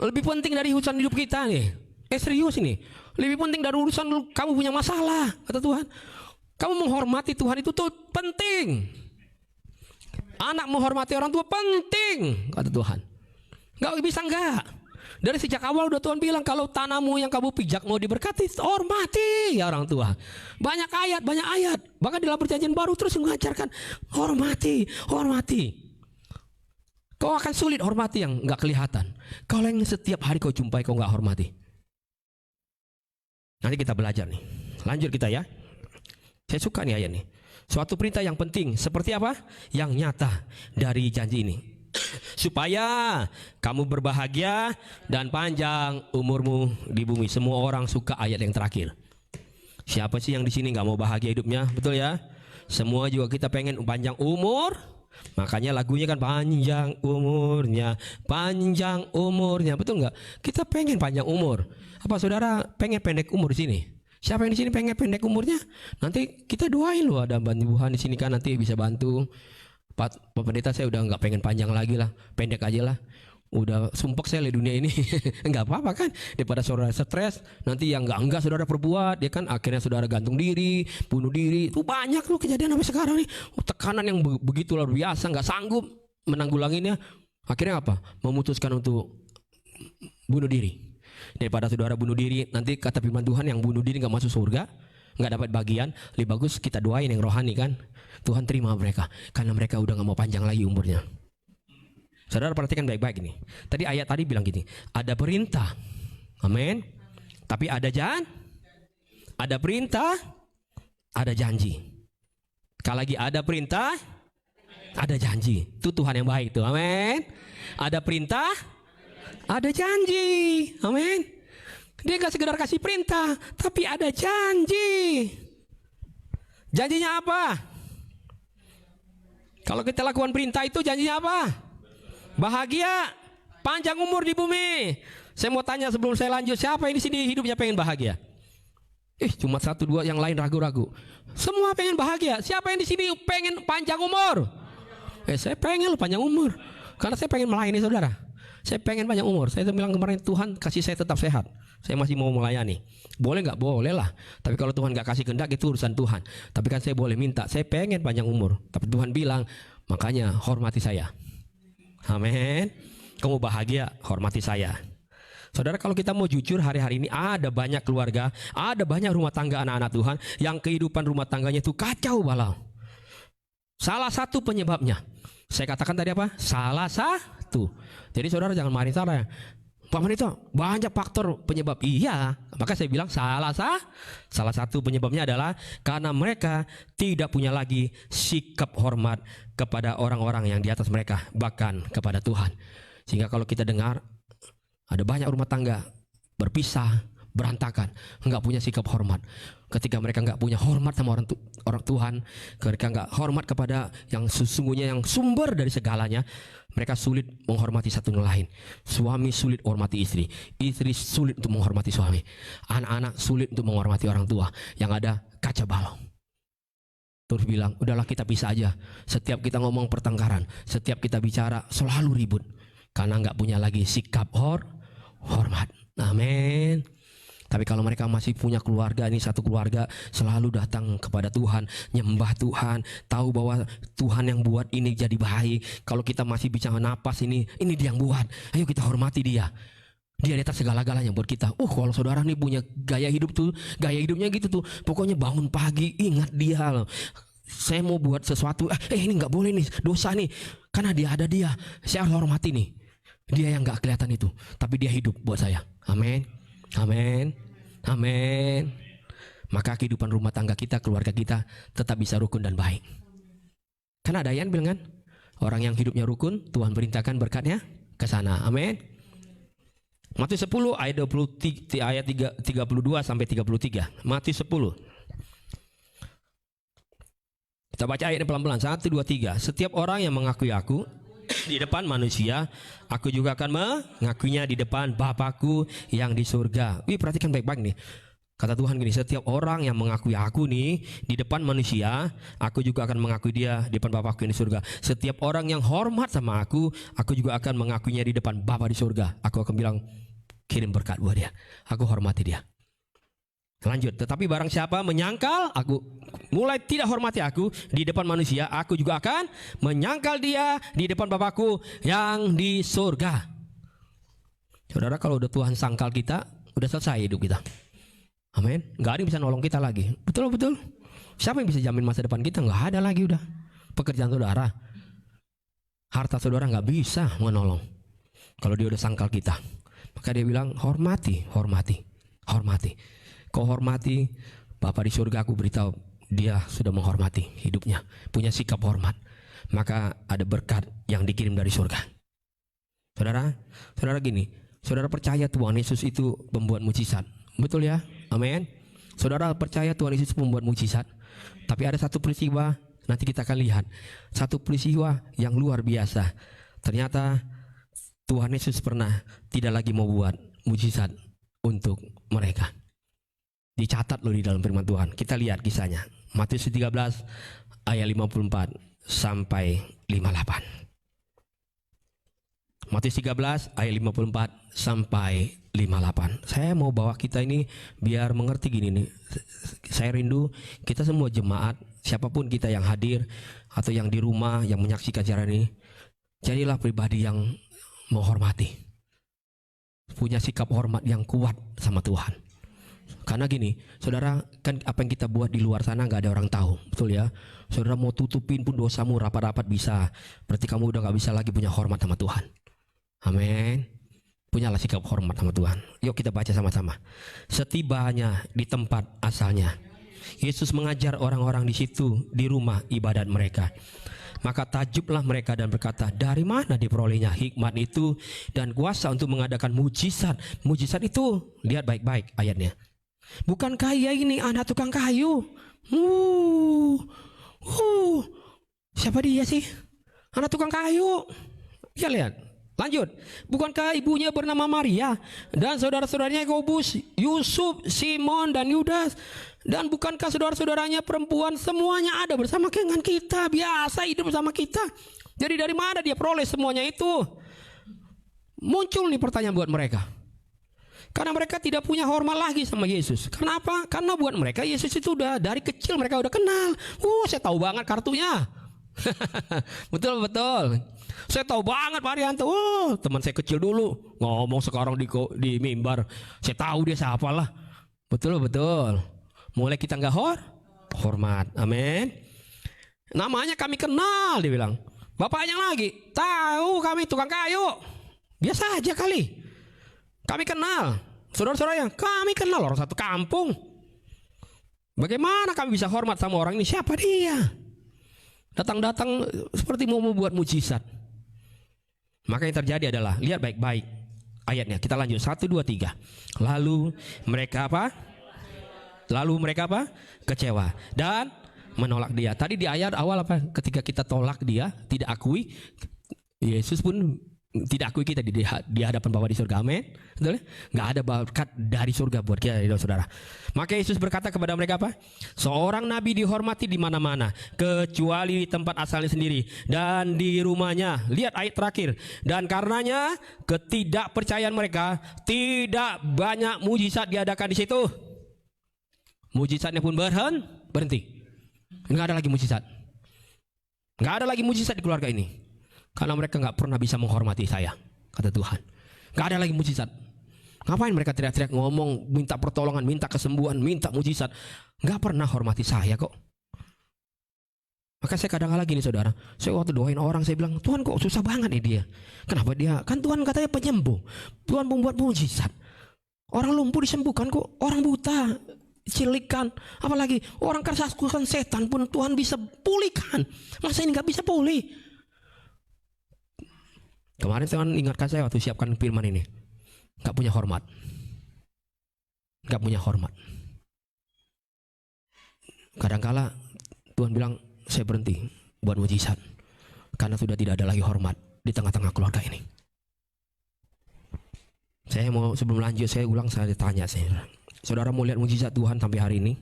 Lebih penting dari urusan hidup kita nih. Serius ini. Lebih penting dari urusan kamu punya masalah, kata Tuhan. Kamu menghormati Tuhan itu tuh penting. Anak menghormati orang tua penting, kata Tuhan. Gak bisa enggak. Dari sejak awal udah Tuhan bilang kalau tanahmu yang kamu pijak mau diberkati, hormati ya orang tua. Banyak ayat. Bahkan dalam perjanjian baru terus mengajarkan hormati. Kau akan sulit hormati yang nggak kelihatan. Kalau yang setiap hari kau jumpai kau nggak hormati. Nanti kita belajar nih. Lanjut kita ya. Saya suka nih ayat nih. Suatu perintah yang penting seperti apa? Yang nyata dari janji ini. Supaya kamu berbahagia dan panjang umurmu di bumi. Semua orang suka ayat yang terakhir. Siapa sih yang di sini nggak mau bahagia hidupnya? Betul ya? Semua juga kita pengen panjang umur. Makanya lagunya kan panjang umurnya, betul nggak? Kita pengen panjang umur. Apa saudara pengen pendek umur di sini? Siapa yang di sini pengen pendek umurnya? Nanti kita doain loh, ada bantu Tuhan di sini kan nanti bisa bantu. Pak Pendeta saya udah nggak pengen panjang lagi lah, pendek aja lah. Udah sumpek saya di dunia ini. Nggak apa-apa kan, daripada saudara stres nanti yang enggak saudara perbuat, ya kan akhirnya saudara gantung diri, bunuh diri. Itu banyak loh kejadian sampai sekarang nih. Tekanan yang begitu luar biasa, nggak sanggup menanggulanginya. Akhirnya apa? Memutuskan untuk bunuh diri. Daripada saudara bunuh diri, nanti kata firman Tuhan yang bunuh diri nggak masuk surga, nggak dapat bagian. Lebih bagus kita doain yang rohani kan. Tuhan terima mereka, karena mereka udah nggak mau panjang lagi umurnya. Saudara perhatikan baik-baik ini. Tadi ayat tadi bilang gini, ada perintah, amin. Tapi ada ada perintah, ada janji. Kalau lagi ada perintah, ada janji. Itu Tuhan yang baik tuh, amin. Ada perintah, ada janji, amin. Dia gak sekedar kasih perintah, tapi ada janji. Janjinya apa? Kalau kita lakukan perintah itu janjinya apa? Bahagia, panjang umur di bumi. Saya mau tanya sebelum saya lanjut, siapa yang di sini hidupnya pengen bahagia? Cuma 1, 2 yang lain ragu-ragu. Semua pengen bahagia. Siapa yang di sini pengen panjang umur? Saya pengen panjang umur, karena saya pengen melayani saudara. Saya pengen panjang umur. Saya bilang kemarin, Tuhan kasih saya tetap sehat. Saya masih mau melayani. Boleh nggak? Boleh lah. Tapi kalau Tuhan nggak kasih kehendak itu urusan Tuhan. Tapi kan saya boleh minta. Saya pengen panjang umur. Tapi Tuhan bilang, makanya hormati saya. Amin. Kamu bahagia, hormati saya. Saudara, kalau kita mau jujur, hari-hari ini ada banyak keluarga, ada banyak rumah tangga anak-anak Tuhan yang kehidupan rumah tangganya itu kacau balau. Salah satu penyebabnya, saya katakan tadi apa? Salah satu. Jadi saudara jangan marahin saya. Pak Pendeta, banyak faktor penyebab. Iya, maka saya bilang salah satu penyebabnya adalah karena mereka tidak punya lagi sikap hormat kepada orang-orang yang di atas mereka, bahkan kepada Tuhan. Sehingga kalau kita dengar ada banyak rumah tangga berpisah, berantakan, nggak punya sikap hormat. Ketika mereka nggak punya hormat sama orang Tuhan, ketika nggak hormat kepada yang sesungguhnya yang sumber dari segalanya, mereka sulit menghormati satu sama lain. Suami sulit menghormati istri, istri sulit untuk menghormati suami, anak-anak sulit untuk menghormati orang tua. Yang ada kaca balau. Terus bilang, udahlah kita pisah aja. Setiap kita ngomong pertengkaran, setiap kita bicara selalu ribut, karena nggak punya lagi sikap hormat. Amin. Tapi kalau mereka masih punya keluarga, ini satu keluarga selalu datang kepada Tuhan, nyembah Tuhan, tahu bahwa Tuhan yang buat ini jadi baik. Kalau kita masih bicara napas ini dia yang buat. Ayo kita hormati dia. Dia di atas segala-galanya buat kita. Kalau saudara nih punya gaya hidup tuh, gaya hidupnya gitu tuh. Pokoknya bangun pagi ingat dia loh. Saya mau buat sesuatu, ini nggak boleh nih, dosa nih. Karena dia ada dia, saya harus hormati nih. Dia yang nggak kelihatan itu, tapi dia hidup buat saya. Amin. Amin. Amin. Maka kehidupan rumah tangga kita, keluarga kita tetap bisa rukun dan baik. Karena ada yang bilang kan, orang yang hidupnya rukun, Tuhan perintahkan berkatnya ke sana. Amin. Matius 10 ayat 32 sampai 33. Matius 10. Kita baca ayatnya pelan-pelan. 1, 2, 3. Setiap orang yang mengakui aku di depan manusia, aku juga akan mengakuinya di depan Bapakku yang di surga. Perhatikan baik-baik nih. Kata Tuhan gini, setiap orang yang mengakui aku nih di depan manusia, aku juga akan mengakui dia di depan Bapakku yang di surga. Setiap orang yang hormat sama aku juga akan mengakuinya di depan Bapa di surga. Aku akan bilang, kirim berkat buat dia. Aku hormati dia. Lanjut, tetapi barang siapa menyangkal aku, mulai tidak hormati aku di depan manusia, aku juga akan menyangkal dia di depan Bapakku yang di surga. Saudara, kalau udah Tuhan sangkal kita, udah selesai hidup kita. Amin. Gak ada yang bisa nolong kita lagi. Betul. Siapa yang bisa jamin masa depan kita? Gak ada lagi udah. Pekerjaan saudara, harta saudara gak bisa menolong kalau dia udah sangkal kita. Maka dia bilang, hormati. Kau hormati, Bapa di surga, aku beritahu dia sudah menghormati hidupnya, punya sikap hormat. Maka ada berkat yang dikirim dari surga. Saudara gini, saudara percaya Tuhan Yesus itu pembuat mukjizat, betul ya? Amin. Saudara percaya Tuhan Yesus membuat mukjizat. Tapi ada satu peristiwa, nanti kita akan lihat, satu peristiwa yang luar biasa. Ternyata Tuhan Yesus pernah tidak lagi mau buat mukjizat untuk mereka. Dicatat loh di dalam firman Tuhan. Kita lihat kisahnya. Matius 13 ayat 54 sampai 58. Matius 13 ayat 54 sampai 58. Saya mau bawa kita ini biar mengerti gini nih. Saya rindu kita semua jemaat, siapapun kita yang hadir atau yang di rumah yang menyaksikan acara ini, jadilah pribadi yang menghormati. Punya sikap hormat yang kuat sama Tuhan. Karena gini, saudara, kan apa yang kita buat di luar sana gak ada orang tahu, betul ya? Saudara mau tutupin pun dosamu rapat-rapat bisa. Berarti kamu udah gak bisa lagi punya hormat sama Tuhan. Amin. Punyalah sikap hormat sama Tuhan. Yuk kita baca sama-sama. Setibanya di tempat asalnya, Yesus mengajar orang-orang di situ di rumah ibadat mereka. Maka tajublah mereka dan berkata, dari mana diperolehnya hikmat itu dan kuasa untuk mengadakan mujizat? Mujizat itu, lihat baik-baik ayatnya. Bukankah ia ini anak tukang kayu? Siapa dia sih? Anak tukang kayu. Ya lihat. Lanjut. Bukankah ibunya bernama Maria dan saudara-saudaranya Yakobus, Yusuf, Simon dan Yudas? Dan bukankah saudara-saudaranya perempuan semuanya ada bersama dengan kita, biasa hidup bersama kita? Jadi dari mana dia peroleh semuanya itu? Muncul nih pertanyaan buat mereka. Karena mereka tidak punya hormat lagi sama Yesus. Kenapa? Karena buat mereka Yesus itu udah dari kecil mereka udah kenal. Saya tahu banget kartunya. Betul. Saya tahu banget Pak Arianto. Teman saya kecil dulu ngomong sekarang di mimbar. Saya tahu dia siapa lah. Betul. Mulai kita nggak hormat. Amin. Namanya kami kenal, dia bilang. Bapaknya lagi tahu kami tukang kayu. Biasa aja kali. Kami kenal. Saudara-saudara yang kami kenal orang satu kampung. Bagaimana kami bisa hormat sama orang ini? Siapa dia? Datang-datang seperti mau membuat mujizat. Maka yang terjadi adalah, lihat baik-baik ayatnya. Kita lanjut 1, 2, 3. Lalu mereka apa? Kecewa dan menolak dia. Tadi di ayat awal apa? Ketika kita tolak dia, tidak akui, Yesus pun tidak akui kita di hadapan Bapa di surga. Amin. Betul? Nggak ada berkat dari surga buat kita, saudara. Maka Yesus berkata kepada mereka apa? Seorang nabi dihormati di mana-mana, kecuali di tempat asalnya sendiri dan di rumahnya. Lihat ayat terakhir. Dan karenanya ketidakpercayaan mereka, tidak banyak mujizat diadakan di situ. Mujizatnya pun berhenti. Nggak ada lagi mujizat. Nggak ada lagi mujizat di keluarga ini. Karena mereka nggak pernah bisa menghormati saya, kata Tuhan. Nggak ada lagi mujizat. Ngapain mereka teriak-teriak ngomong, minta pertolongan, minta kesembuhan, minta mujizat? Nggak pernah hormati saya kok. Maka saya kadang-kadang gini saudara, saya waktu doain orang saya bilang, Tuhan kok susah banget nih dia. Kenapa dia? Kan Tuhan katanya penyembuh. Tuhan membuat mujizat. Orang lumpuh disembuhkan kok, orang buta cilikan, apalagi orang kerasukan setan pun Tuhan bisa pulihkan. Masa ini nggak bisa pulih? Kemarin Tuhan ingatkan saya waktu siapkan firman ini, nggak punya hormat. Kadangkala Tuhan bilang saya berhenti buat mujizat karena sudah tidak ada lagi hormat di tengah-tengah keluarga ini. Saya mau sebelum lanjut saya tanya saudara mau lihat mujizat Tuhan sampai hari ini?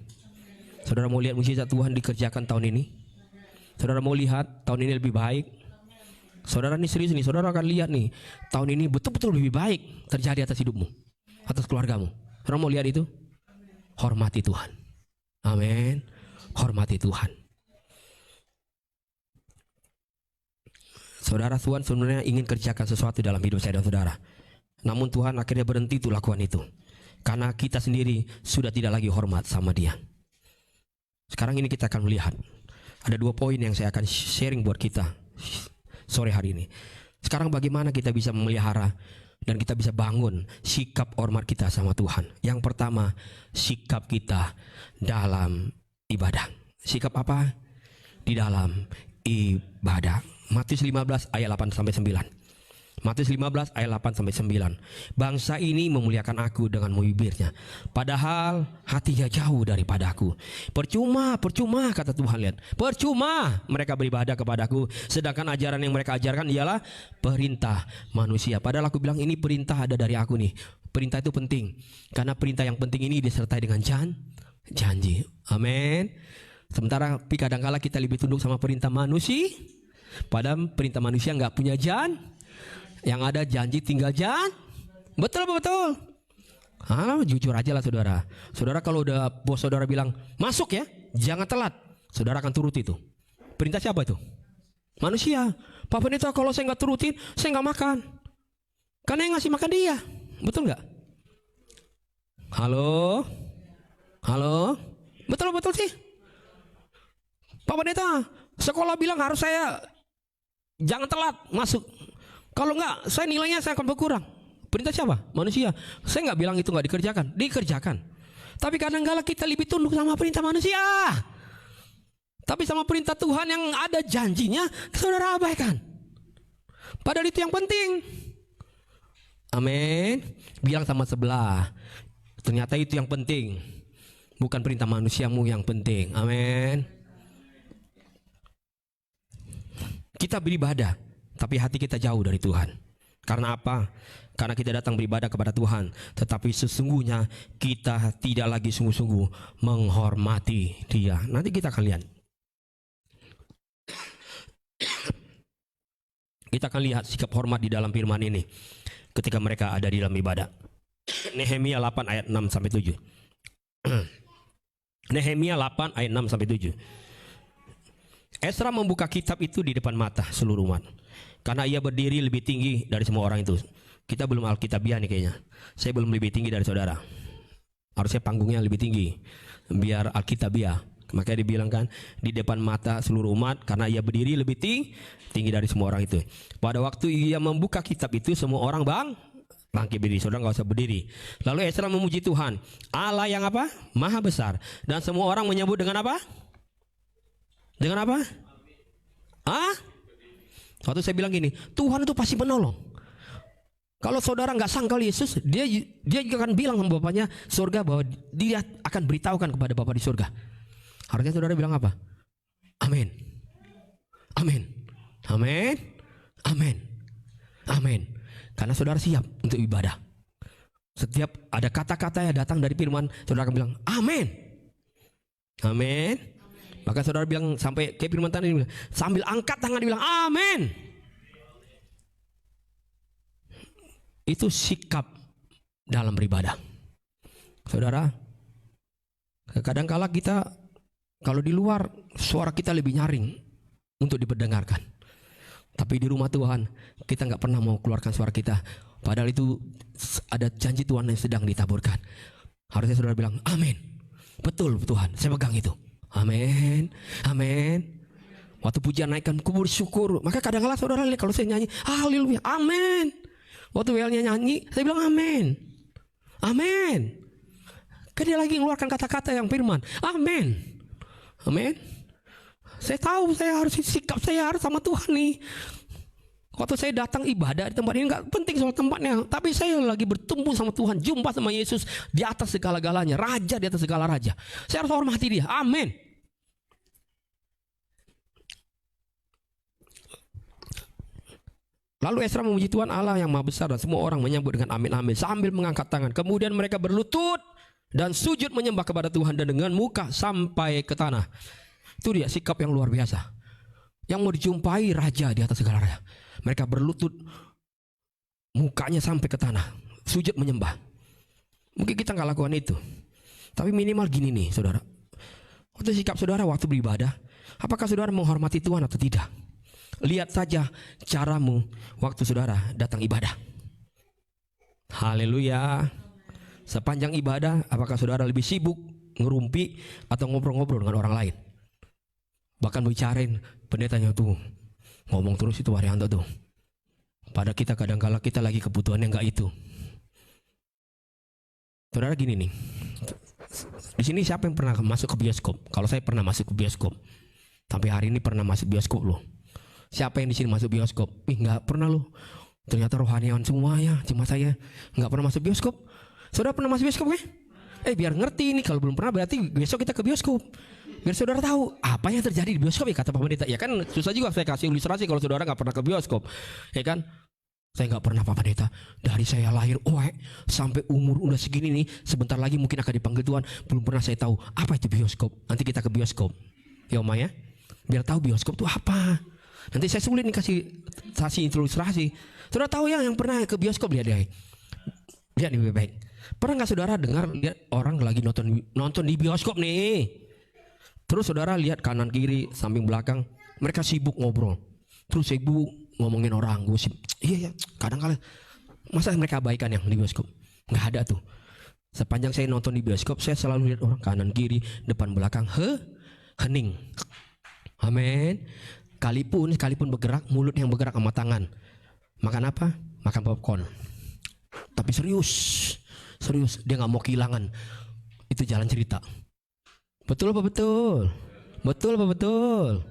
Saudara mau lihat mujizat Tuhan dikerjakan tahun ini? Saudara mau lihat tahun ini lebih baik? Saudara ini serius nih, saudara akan lihat nih tahun ini betul-betul lebih baik terjadi atas hidupmu, atas keluargamu. Saudara mau lihat itu? Hormati Tuhan. Amin. Hormati Tuhan. Saudara, Tuhan sebenarnya ingin kerjakan sesuatu dalam hidup saya dan saudara. Namun Tuhan akhirnya berhenti tuh lakukan itu. Karena kita sendiri sudah tidak lagi hormat sama Dia. Sekarang ini kita akan melihat ada 2 poin yang saya akan sharing buat kita sore hari ini. Sekarang bagaimana kita bisa memelihara dan kita bisa bangun sikap hormat kita sama Tuhan. Yang pertama, sikap kita dalam ibadah. Sikap apa? Di dalam ibadah. Matius 15 ayat 8 sampai 9. Matius 15 ayat 8 sampai 9. Bangsa ini memuliakan aku dengan bibirnya, padahal hatinya jauh daripadaku. Percuma kata Tuhan, lihat. Percuma mereka beribadah kepadaku, sedangkan ajaran yang mereka ajarkan ialah perintah manusia. Padahal aku bilang ini perintah ada dari aku nih. Perintah itu penting, karena perintah yang penting ini disertai dengan janji. Amin. Sementara kadang-kala kita lebih tunduk sama perintah manusia, padahal perintah manusia nggak punya yang ada janji tinggal betul. Jujur aja lah saudara. Saudara kalau udah bos saudara bilang masuk ya, jangan telat, saudara akan turuti itu. Perintah siapa itu? Manusia. Pak Pendeta kalau saya nggak turutin, saya nggak makan. Karena yang ngasih makan dia, betul nggak? Halo, betul sih. Pak Pendeta, sekolah bilang harus saya jangan telat masuk. Kalau enggak, nilainya saya akan berkurang. Perintah siapa? Manusia. Saya enggak bilang itu enggak dikerjakan. Tapi kadang-kala kita lebih tunduk sama perintah manusia. Tapi sama perintah Tuhan yang ada janjinya, saudara abaikan. Padahal itu yang penting. Amin. Bilang sama sebelah, ternyata itu yang penting, bukan perintah manusiamu yang penting. Amin. Kita beribadah, tapi hati kita jauh dari Tuhan. Karena apa? Karena kita datang beribadah kepada Tuhan, tetapi sesungguhnya kita tidak lagi sungguh-sungguh menghormati Dia. Nanti kita akan lihat. Kita akan lihat sikap hormat di dalam firman ini ketika mereka ada di dalam ibadah. Nehemia 8 ayat 6 sampai 7. Nehemia 8 ayat 6 sampai 7. Esra membuka kitab itu di depan mata seluruh umat, karena ia berdiri lebih tinggi dari semua orang itu. Kita belum Alkitabiah nih kayaknya. Saya belum lebih tinggi dari saudara. Harusnya panggungnya lebih tinggi, biar Alkitabiah. Makanya dibilangkan di depan mata seluruh umat, karena ia berdiri lebih tinggi dari semua orang itu. Pada waktu ia membuka kitab itu, semua orang bangkit berdiri. Saudara nggak usah berdiri. Lalu Esra memuji Tuhan, Allah yang apa? Maha besar. Dan semua orang menyebut dengan apa? Dengan apa? Waktu saya bilang gini, Tuhan itu pasti menolong. Kalau saudara nggak sangkal Yesus, dia juga akan bilang sama bapaknya surga bahwa dia akan beritahukan kepada Bapa di surga. Harusnya saudara bilang apa? Amin. Amin. Amin. Amin. Amin. Karena saudara siap untuk ibadah. Setiap ada kata-kata yang datang dari firman, saudara akan bilang amin. Amin. Maka saudara bilang sampai kayak firman tadi, sambil angkat tangan bilang amin. Itu sikap dalam beribadah. Saudara, kadang-kala kita kalau di luar suara kita lebih nyaring untuk diperdengarkan. Tapi di rumah Tuhan kita nggak pernah mau keluarkan suara kita. Padahal itu ada janji Tuhan yang sedang ditaburkan. Harusnya saudara bilang amin. Betul Tuhan, saya pegang itu. Amin. Amin. Waktu pujian naikkan, ku bersyukur. Maka kadang-kala saudara lihat kalau saya nyanyi haleluya, amin. Waktu Welnya nyanyi, saya bilang amin. Amin. Kan dia lagi mengeluarkan kata-kata yang firman. Amin. Amin. Saya tahu saya harus sikap saya harus sama Tuhan nih. Waktu saya datang ibadah di tempat ini nggak penting soal tempatnya, tapi saya lagi bertemu sama Tuhan, jumpa sama Yesus di atas segala-galanya, Raja di atas segala raja. Saya harus hormati Dia. Amin. Lalu Esra memuji Tuhan Allah yang Maha Besar dan semua orang menyambut dengan amin amin sambil mengangkat tangan. Kemudian mereka berlutut dan sujud menyembah kepada Tuhan dan dengan muka sampai ke tanah. Itu dia sikap yang luar biasa. Yang mau dijumpai raja di atas segala raja. Mereka berlutut, mukanya sampai ke tanah, sujud menyembah. Mungkin kita nggak lakukan itu, tapi minimal gini nih, saudara. Waktu sikap saudara waktu beribadah, apakah saudara menghormati Tuhan atau tidak? Lihat saja caramu waktu saudara datang ibadah. Haleluya. Sepanjang ibadah, apakah saudara lebih sibuk ngerumpi atau ngobrol-ngobrol dengan orang lain? Bahkan bicarain pendetanya tuh, ngomong terus itu Waryanto tuh. Pada kita kadang-kala kita lagi kebutuhannya nggak itu. Saudara gini nih, di sini siapa yang pernah masuk ke bioskop? Kalau saya pernah masuk ke bioskop, sampai hari ini pernah masuk bioskop loh. Siapa yang di sini masuk bioskop? Nggak pernah loh. Ternyata rohaniawan semuanya, cuma saya nggak pernah masuk bioskop. Saudara pernah masuk bioskop ya? Biar ngerti ini, kalau belum pernah berarti besok kita ke bioskop. Biar saudara tahu apa yang terjadi di bioskop ya, kata Pak Pendeta. Ya kan susah juga saya kasih ilustrasi kalau saudara nggak pernah ke bioskop. Ya kan? Saya nggak pernah Pak Pendeta. Dari saya lahir sampai umur udah segini nih, sebentar lagi mungkin akan dipanggil Tuhan. Belum pernah saya tahu apa itu bioskop. Nanti kita ke bioskop. Ya Oma ya. Biar tahu bioskop itu apa. Nanti saya sulit nih kasih ilustrasi. Saudara tahu yang pernah ke bioskop, lihat deh. Lihat nih baik-baik. Pernah nggak saudara dengar lihat orang lagi nonton di bioskop nih? Terus saudara lihat kanan kiri samping belakang mereka sibuk ngobrol. Terus sibuk ngomongin orang, gosip. Iya kadang-kala masa mereka abaikan yang di bioskop? Nggak ada tuh. Sepanjang saya nonton di bioskop, saya selalu lihat orang kanan kiri depan belakang hening. Amin. Sekalipun bergerak, mulut yang bergerak sama tangan. Makan apa? Makan popcorn. Tapi serius, dia nggak mau kehilangan. Itu jalan cerita. Betul apa betul? Betul apa betul?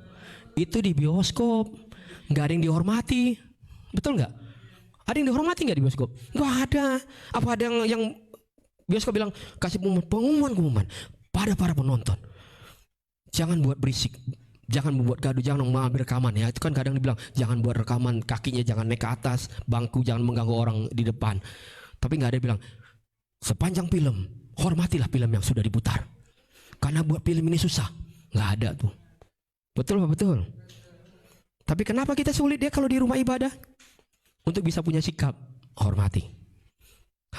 Itu di bioskop, nggak ada yang dihormati. Betul nggak? Ada yang dihormati nggak di bioskop? Nggak ada. Apa ada yang bioskop bilang kasih pengumuman pada para penonton? Jangan buat berisik. Jangan membuat gaduh, jangan mengambil rekaman ya. Itu kan kadang dibilang jangan buat rekaman, kakinya jangan naik ke atas, bangku jangan mengganggu orang di depan. Tapi nggak ada yang bilang sepanjang film hormatilah film yang sudah diputar. Karena buat film ini susah, nggak ada tuh. Betul apa betul? Tapi kenapa kita sulit ya kalau di rumah ibadah untuk bisa punya sikap hormati?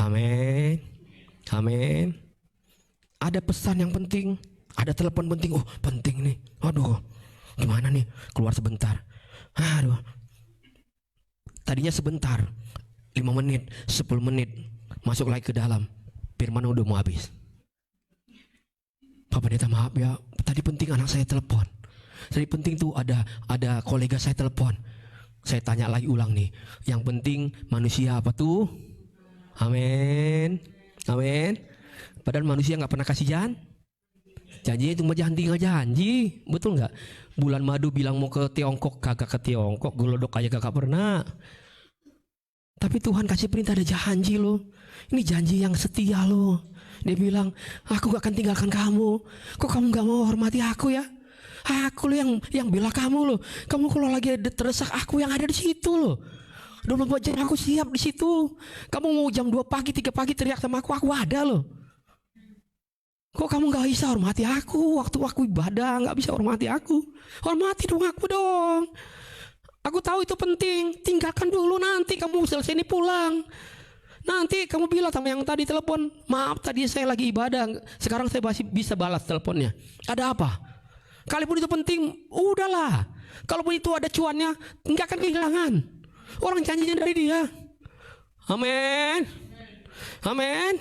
Amin, amin. Ada pesan yang penting, ada telepon penting. Oh penting nih, aduh. Gimana nih, keluar sebentar. Aduh. Tadinya sebentar, 5 menit, 10 menit, masuk lagi ke dalam. Firman udah mau habis. Pak Pendeta maaf ya, tadi penting anak saya telepon. Tadi penting tuh ada kolega saya telepon. Saya tanya lagi ulang nih. Yang penting manusia apa tuh? Amin. Amin. Padahal manusia nggak pernah kasih janji itu mah tinggal janji, betul nggak? Bulan madu bilang mau ke Tiongkok, kagak ke Tiongkok. Gelodok aja kagak pernah. Tapi Tuhan kasih perintah, ada janji loh. Ini janji yang setia loh. Dia bilang, aku gak akan tinggalkan kamu. Kok kamu gak mau hormati aku ya? Aku loh yang bela kamu loh. Kamu kalau lagi terdesak, aku yang ada di situ loh. 24 jam aku siap di situ. Kamu mau jam 2 pagi, 3 pagi teriak sama aku ada loh. Kok kamu gak bisa hormati aku? Waktu aku ibadah gak bisa hormati aku. Hormati dong aku dong. Aku tahu itu penting. Tinggalkan dulu, nanti kamu selesai ini pulang. Nanti kamu bilang sama yang tadi telepon, maaf tadi saya lagi ibadah, sekarang saya masih bisa balas teleponnya. Ada apa? Kalaupun itu penting, udahlah. Kalaupun itu ada cuannya, nggak akan kehilangan. Orang janjinya dari dia. Amin. Amin.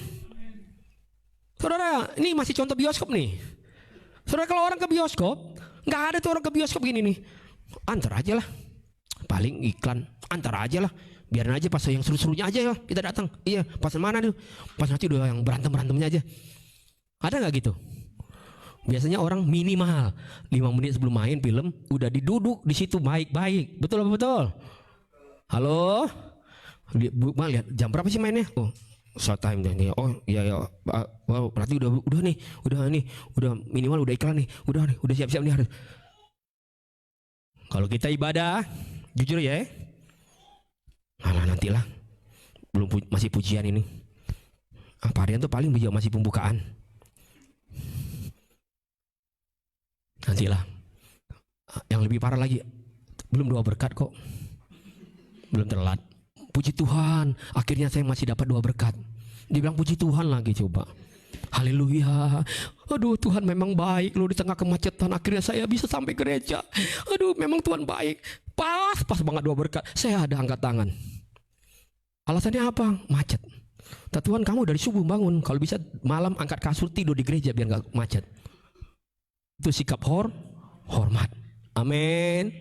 Saudara, ini masih contoh bioskop nih. Saudara, kalau orang ke bioskop, nggak ada tuh orang ke bioskop gini nih. Antar aja lah. Paling iklan, antar aja lah. Biarin aja pas yang seru-serunya aja ya kita datang. Iya, pas mana nih? Pas nanti udah yang berantem-berantemnya aja. Ada nggak gitu? Biasanya orang minimal 5 menit sebelum main film udah diduduk di situ baik-baik. Betul apa betul? Halo? Bu, lihat jam berapa sih mainnya? Oh, short time nih. Oh, iya ya. Wow, berarti udah nih, udah minimal udah iklan nih. Udah siap-siap nih harus. Kalau kita ibadah, jujur ya. Alah nantilah. Masih pujian ini. Harian tuh paling masih pembukaan. Nantilah. Yang lebih parah lagi, belum doa berkat kok. Belum telat. Puji Tuhan, akhirnya saya masih dapat doa berkat. Dibilang puji Tuhan lagi coba. Haleluya. Aduh, Tuhan memang baik loh, di tengah kemacetan akhirnya saya bisa sampai gereja. Aduh, memang Tuhan baik. Pas banget doa berkat. Saya ada angkat tangan. Alasannya apa? Macet. Tuhan, kamu dari subuh bangun, kalau bisa malam angkat kasur tidur di gereja biar gak macet. Itu sikap hormat. Amin.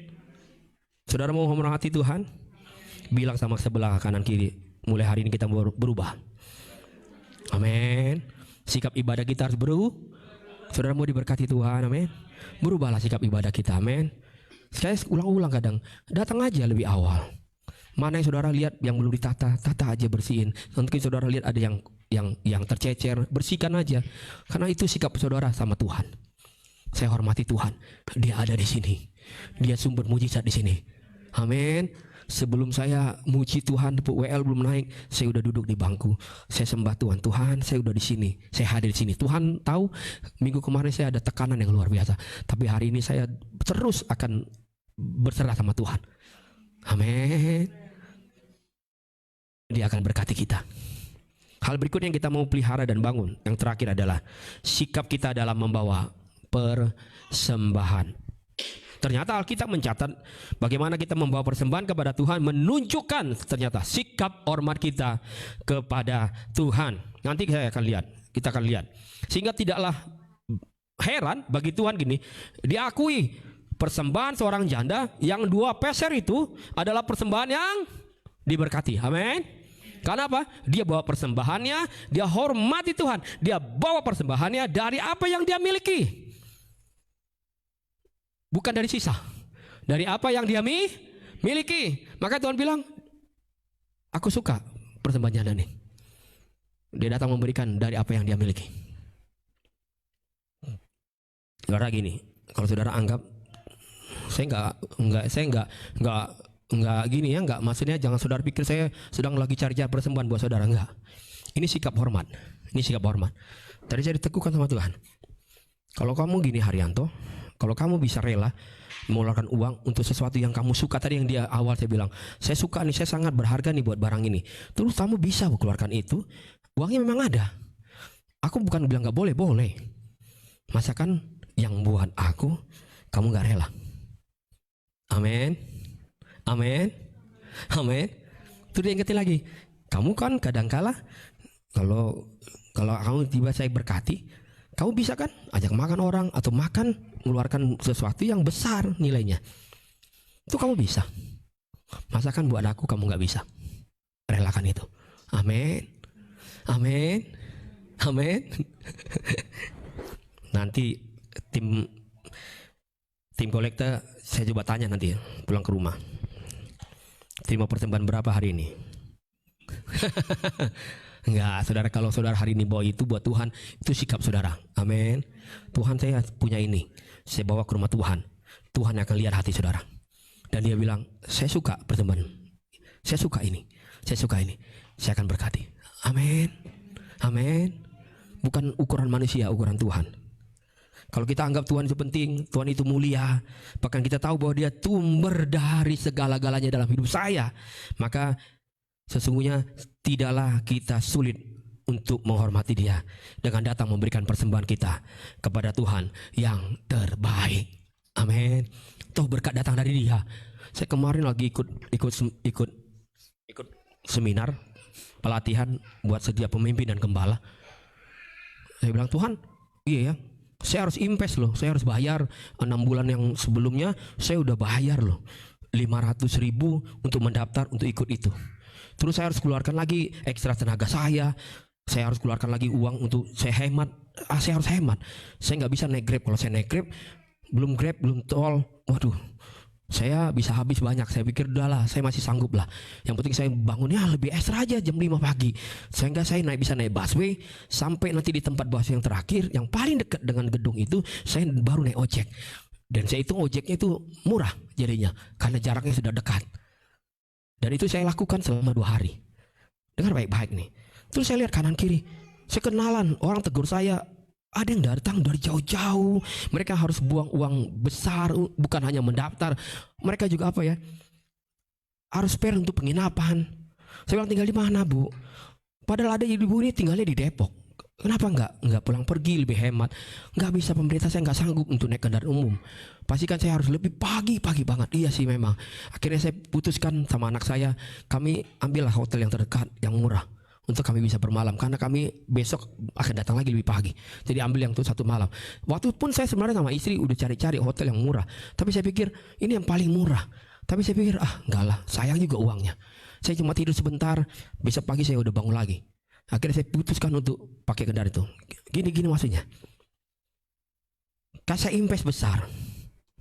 Saudara mau hormati Tuhan? Bilang sama sebelah kanan kiri, mulai hari ini kita berubah. Amin. Sikap ibadah kita harus berubah. Saudara mau diberkati Tuhan, amin. Berubahlah sikap ibadah kita, amin. Saya ulang-ulang kadang, datang aja lebih awal. Mana yang saudara lihat yang belum ditata, tata aja, bersihin. Nanti saudara lihat ada yang tercecer, bersihkan aja. Karena itu sikap saudara sama Tuhan. Saya hormati Tuhan. Dia ada di sini. Dia sumber mujizat di sini. Amin. Sebelum saya muji Tuhan, WL belum naik, saya udah duduk di bangku. Saya sembah Tuhan. Tuhan, saya udah di sini. Saya hadir di sini. Tuhan tahu minggu kemarin saya ada tekanan yang luar biasa. Tapi hari ini saya terus akan berserah sama Tuhan. Amin. Dia akan berkati kita. Hal berikutnya yang kita mau pelihara dan bangun, yang terakhir adalah sikap kita dalam membawa persembahan. Ternyata Alkitab mencatat bagaimana kita membawa persembahan kepada Tuhan, menunjukkan ternyata sikap hormat kita kepada Tuhan. Nanti kita akan lihat. Sehingga tidaklah heran bagi Tuhan gini, diakui persembahan seorang janda yang 2 peser itu adalah persembahan yang diberkati. Amin. Karena apa? Dia bawa persembahannya, dia hormati Tuhan. Dia bawa persembahannya dari apa yang dia miliki. Bukan dari sisa. Dari apa yang dia miliki. Maka Tuhan bilang, aku suka persembahan janda nih. Dia datang memberikan dari apa yang dia miliki. Saudara gini, kalau saudara anggap saya enggak gini ya, enggak, maksudnya jangan saudara pikir saya sedang lagi cari persembahan buat saudara, enggak. Ini sikap hormat. Ini sikap hormat. Tadi saya diteguhkan sama Tuhan. Kalau kamu gini Haryanto, kalau kamu bisa rela mengeluarkan uang untuk sesuatu yang kamu suka, tadi yang dia awal saya bilang, saya suka nih, saya sangat berharga nih buat barang ini. Terus kamu bisa keluarkan itu, uangnya memang ada. Aku bukan bilang gak boleh, boleh. Masakan yang buat aku, kamu gak rela. Amin. Amin. Amin. Terus dia ingetin lagi, kamu kan kadangkala kalau kamu tiba saya berkati, kamu bisa kan ajak makan orang atau mengeluarkan sesuatu yang besar nilainya. Itu kamu bisa. Masakan buat aku kamu gak bisa. Relakan itu. Amin. Amin. Amin. Nanti tim kolektor saya coba tanya nanti pulang ke rumah. Terima persembahan berapa hari ini? Enggak, saudara, kalau saudara hari ini bawa itu buat Tuhan, itu sikap saudara. Amin. Tuhan, saya punya ini, saya bawa ke rumah Tuhan. Tuhan yang akan lihat hati saudara. Dan dia bilang, saya suka persembahan, saya suka ini, saya suka ini, saya akan berkati. Amin. Amin. Bukan ukuran manusia, ukuran Tuhan. Kalau kita anggap Tuhan itu penting, Tuhan itu mulia, bahkan kita tahu bahwa dia sumber dari segala-galanya dalam hidup saya, maka sesungguhnya tidaklah kita sulit untuk menghormati dia dengan datang memberikan persembahan kita kepada Tuhan yang terbaik. Amin. Toh berkat datang dari dia. Saya kemarin lagi ikut seminar pelatihan buat setiap pemimpin dan gembala. Saya bilang, Tuhan, iya ya, saya harus invest loh, saya harus bayar 6 bulan yang sebelumnya, saya udah bayar loh 500.000 untuk mendaftar untuk ikut itu. Terus saya harus keluarkan lagi ekstra tenaga saya harus keluarkan lagi uang untuk saya hemat. Saya harus hemat. Saya nggak bisa naik Grab. Kalau saya naik Grab, belum tol, waduh, saya bisa habis banyak. Saya pikir udahlah, saya masih sanggup lah. Yang penting saya bangunnya lebih ekstra aja jam 5 pagi. Sehingga saya bisa naik busway sampai nanti di tempat busway yang terakhir, yang paling dekat dengan gedung itu, saya baru naik ojek. Dan saya hitung ojeknya itu murah jadinya karena jaraknya sudah dekat. Dan itu saya lakukan selama 2 hari. Dengar baik-baik nih. Terus saya lihat kanan kiri, saya kenalan, orang tegur saya. Ada yang datang dari jauh-jauh. Mereka harus buang uang besar, bukan hanya mendaftar. Mereka juga apa ya, harus spare untuk penginapan. Saya bilang, tinggal di mana, Bu? Padahal ada ibu ini tinggalnya di Depok. Kenapa enggak pulang pergi, lebih hemat? Enggak bisa, pemerintah saya enggak sanggup untuk naik kendaraan umum. Pastikan saya harus lebih pagi banget. Iya sih memang. Akhirnya saya putuskan sama anak saya, kami ambillah hotel yang terdekat, yang murah, untuk kami bisa bermalam, karena kami besok akan datang lagi lebih pagi. Jadi ambil yang itu 1 malam. Waktu pun saya sebenarnya sama istri udah cari-cari hotel yang murah, tapi saya pikir ini yang paling murah. Tapi saya pikir enggak lah, sayang juga uangnya. Saya cuma tidur sebentar, besok pagi saya udah bangun lagi. Akhirnya saya putuskan untuk pakai kendaraan itu. Gini maksudnya. Kan saya invest besar,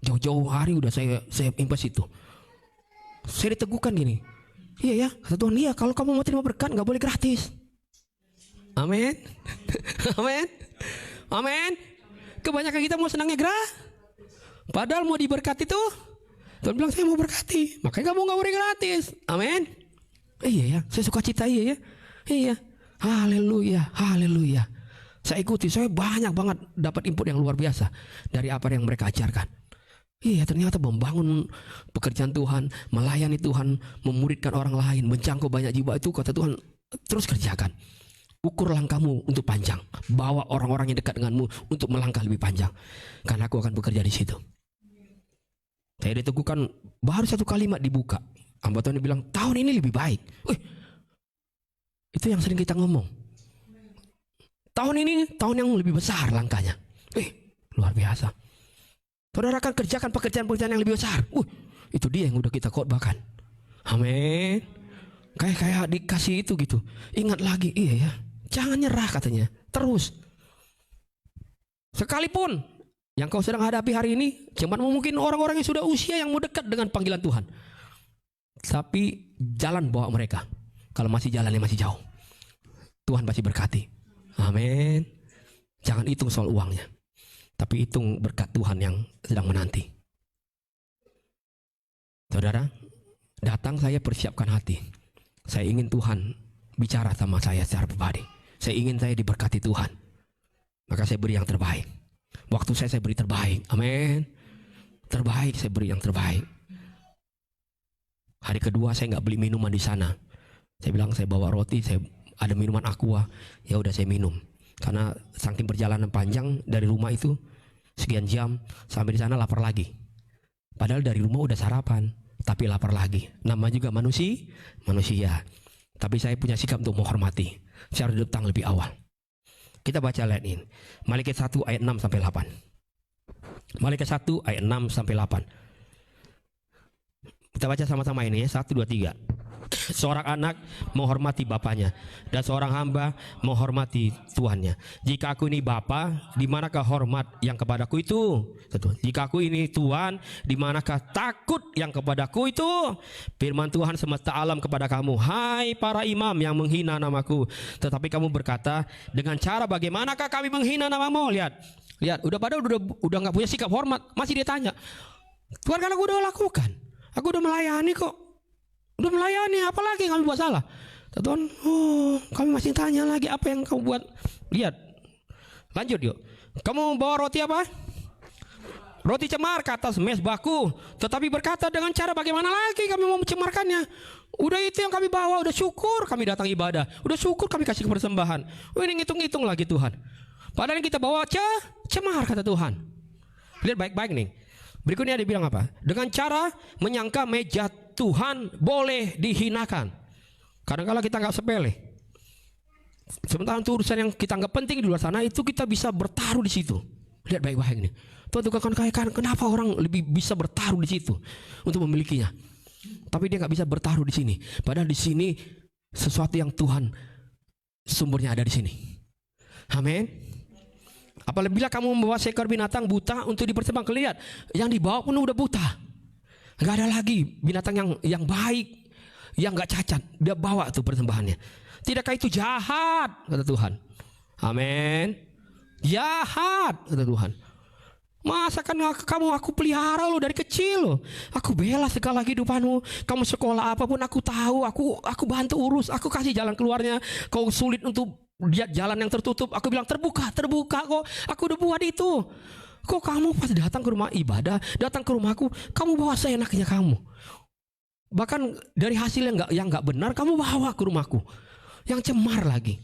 jauh-jauh hari udah saya invest itu. Saya diteguhkan gini, iya ya, kata Tuhan, iya, kalau kamu mau terima berkat nggak boleh gratis. Amin. Amin. Amin. Kebanyakan kita mau senangnya padahal mau diberkati tuh, Tuhan bilang saya mau berkati, makanya kamu nggak boleh gratis. Amin. Iya ya, saya suka cita, iya ya, iya. Haleluya, haleluya. Saya ikuti, saya banyak banget dapat input yang luar biasa dari apa yang mereka ajarkan. Iya, ternyata membangun pekerjaan Tuhan, melayani Tuhan, memuridkan orang lain, menjangkau banyak jiwa, itu kata Tuhan, terus kerjakan. Ukur langkahmu untuk panjang, bawa orang-orang yang dekat denganmu untuk melangkah lebih panjang, karena aku akan bekerja di situ. Saya diteguhkan, baru 1 kalimat dibuka, hamba Tuhan bilang, tahun ini lebih baik. Itu yang sering kita ngomong. Tahun ini tahun yang lebih besar langkahnya. Luar biasa. Saudara akan kerjakan pekerjaan-pekerjaan yang lebih besar. Itu dia yang udah kita khotbahkan. Amin. Kayak dikasih itu gitu. Ingat lagi, iya ya. Jangan nyerah katanya. Terus. Sekalipun yang kau sedang hadapi hari ini cuma mungkin orang-orang yang sudah usia yang mau dekat dengan panggilan Tuhan. Tapi jalan bawa mereka. Kalau masih jalannya masih jauh, Tuhan pasti berkati. Amin. Jangan hitung soal uangnya, tapi hitung berkat Tuhan yang sedang menanti. Saudara, datang saya persiapkan hati. Saya ingin Tuhan bicara sama saya secara pribadi. Saya ingin saya diberkati Tuhan. Maka saya beri yang terbaik. Waktu saya beri terbaik. Amin. Terbaik, saya beri yang terbaik. Hari kedua saya nggak beli minuman di sana. Saya bilang saya bawa roti, saya ada minuman aqua, ya udah saya minum. Karena saking perjalanan panjang dari rumah itu sekian jam, sampai di sana lapar lagi. Padahal dari rumah udah sarapan, tapi lapar lagi. Nama juga manusia. Tapi saya punya sikap untuk menghormati. Saya harus datang lebih awal. Kita baca lihat ini. Malikat 1 ayat 6 sampai 8. Malikat 1 ayat 6 sampai 8. Kita baca sama-sama ini ya, 1, 2, 3. Seorang anak menghormati bapaknya, dan seorang hamba menghormati tuannya. Jika aku ini bapa, di manakah hormat yang kepadaku itu? Jika aku ini tuan, di manakah takut yang kepadaku itu? Firman Tuhan semesta alam kepada kamu, hai para imam yang menghina namaku. Tetapi kamu berkata, dengan cara bagaimanakah kami menghina namamu? Lihat, udah nggak punya sikap hormat, masih dia tanya, Tuhan kan aku udah lakukan, aku udah melayani kok. Udah melayani, apalagi yang kami buat salah? Tuhan, kami masih tanya lagi apa yang kamu buat. Lihat, lanjut yuk. Kamu bawa roti apa? Roti cemar ke atas mezbahku. Tetapi berkata, dengan cara bagaimana lagi kami mau mencemarkannya? Udah itu yang kami bawa, udah syukur kami datang ibadah, udah syukur kami kasih persembahan. Ini ngitung-ngitung lagi Tuhan. Padahal yang kita bawa cemar, kata Tuhan. Lihat baik-baik nih. Berikutnya dia bilang apa? Dengan cara menyangka meja Tuhan boleh dihinakan. Kadang-kala kita nggak sepele. Sementara itu urusan yang kita nggak penting di luar sana, itu kita bisa bertaruh di situ. Lihat baik-baik nih. Tuhan tukang kaya, kenapa orang lebih bisa bertaruh di situ untuk memilikinya? Tapi dia nggak bisa bertaruh di sini. Padahal di sini sesuatu yang Tuhan sumbernya ada di sini. Amin. Apabila kamu membawa seekor binatang buta untuk dipersembahkan, lihat yang dibawa pun udah buta. Nggak ada lagi binatang yang baik, yang nggak cacat. Dia bawa tuh persembahannya. Tidakkah itu jahat, kata Tuhan? Amin. Jahat, kata Tuhan. Masa kan aku pelihara lo dari kecil lo. Aku bela segala kehidupanmu. Kamu sekolah apapun aku tahu. Aku bantu urus. Aku kasih jalan keluarnya. Kau sulit untuk lihat jalan yang tertutup, aku bilang terbuka kok. Aku udah buat itu. Kok kamu pas datang ke rumah ibadah, datang ke rumahku, kamu bawa seenaknya kamu. Bahkan dari hasil yang nggak benar kamu bawa ke rumahku, yang cemar lagi,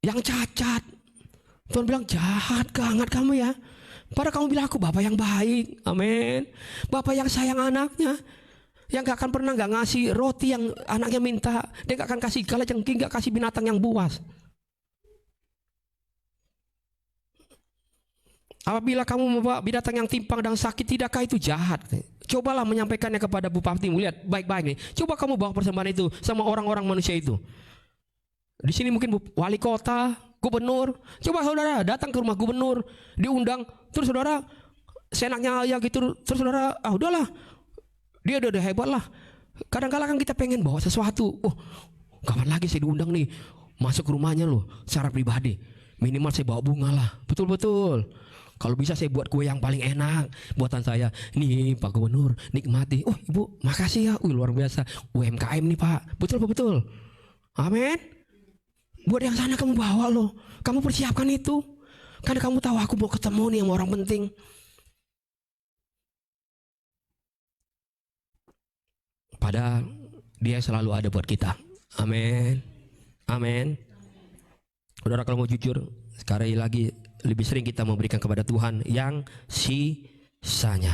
yang cacat. Tuhan bilang jahat banget kamu ya. Padahal kamu bilang aku bapak yang baik, amin. Bapak yang sayang anaknya, yang gak akan pernah gak ngasih roti yang anaknya minta. Dia gak akan kasih kalajengking, gak kasih binatang yang buas. Apabila kamu membawa binatang yang timpang dan sakit, tidakkah itu jahat? Cobalah menyampaikannya kepada bupatimu. Lihat baik-baik nih. Coba kamu bawa persembahan itu sama orang-orang manusia itu. Di sini mungkin wali kota, gubernur. Coba saudara datang ke rumah gubernur, diundang, terus saudara senaknya ya gitu, terus saudara udahlah, dia udah hebat lah. Kadang-kadang kan kita pengen bawa sesuatu. Kapan lagi saya diundang nih masuk ke rumahnya loh secara pribadi. Minimal saya bawa bunga lah. Betul-betul. Kalau bisa saya buat kue yang paling enak buatan saya. Nih Pak Gubernur, nikmati. Ibu makasih ya. Luar biasa. UMKM nih Pak. Betul. Amin. Buat yang sana kamu bawa loh. Kamu persiapkan itu. Karena kamu tahu aku mau ketemu nih sama orang penting. Padahal dia selalu ada buat kita. Amin. Amin. Saudara kalau mau jujur, sekali lagi lebih sering kita memberikan kepada Tuhan yang sisanya.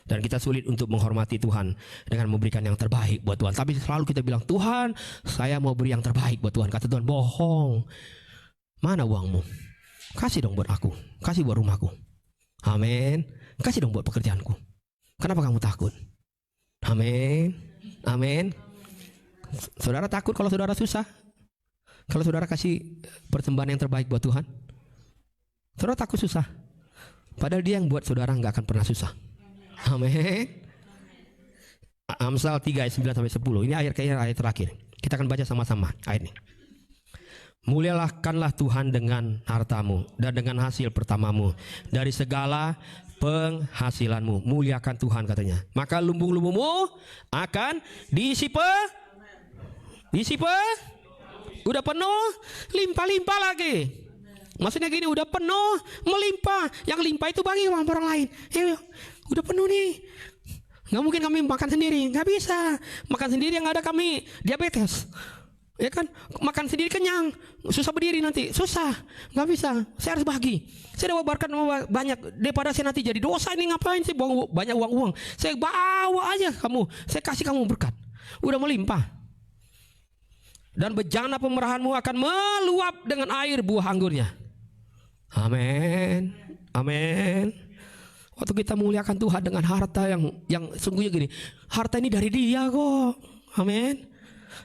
Dan kita sulit untuk menghormati Tuhan dengan memberikan yang terbaik buat Tuhan. Tapi selalu kita bilang, Tuhan saya mau beri yang terbaik buat Tuhan. Kata Tuhan, bohong. Mana uangmu? Kasih dong buat aku. Kasih buat rumahku. Amin. Kasih dong buat pekerjaanku. Kenapa kamu takut? Amin. Amin. Saudara takut kalau saudara susah? Kalau saudara kasih persembahan yang terbaik buat Tuhan? Saudara takut susah? Padahal dia yang buat saudara nggak akan pernah susah. Amin. Amsal 3 ayat 9 sampai 10. Ini ayat terakhir. Kita akan baca sama-sama ayat ini. Muliakanlah Tuhan dengan hartamu dan dengan hasil pertamamu dari segala penghasilanmu. Muliakan Tuhan katanya. Maka lumbung-lumbungmu akan diisi udah penuh, limpah-limpah lagi. Maksudnya gini, udah penuh, melimpah. Yang limpah itu bagi orang lain. Udah penuh nih. Gak mungkin kami makan sendiri, gak bisa. Makan sendiri yang ada kami diabetes. Ya kan, makan sendiri kenyang, susah berdiri nanti, susah, gak bisa. Saya harus bagi. Saya udah wabarkan banyak, daripada saya nanti jadi dosa ini ngapain sih buang banyak uang. Saya bawa aja kamu, saya kasih kamu berkat. Udah melimpah. Dan bejana pemerahanmu akan meluap dengan air buah anggurnya. Amin. Amin. Waktu kita muliakan Tuhan dengan harta yang sungguhnya gini, harta ini dari Dia kok. Amin.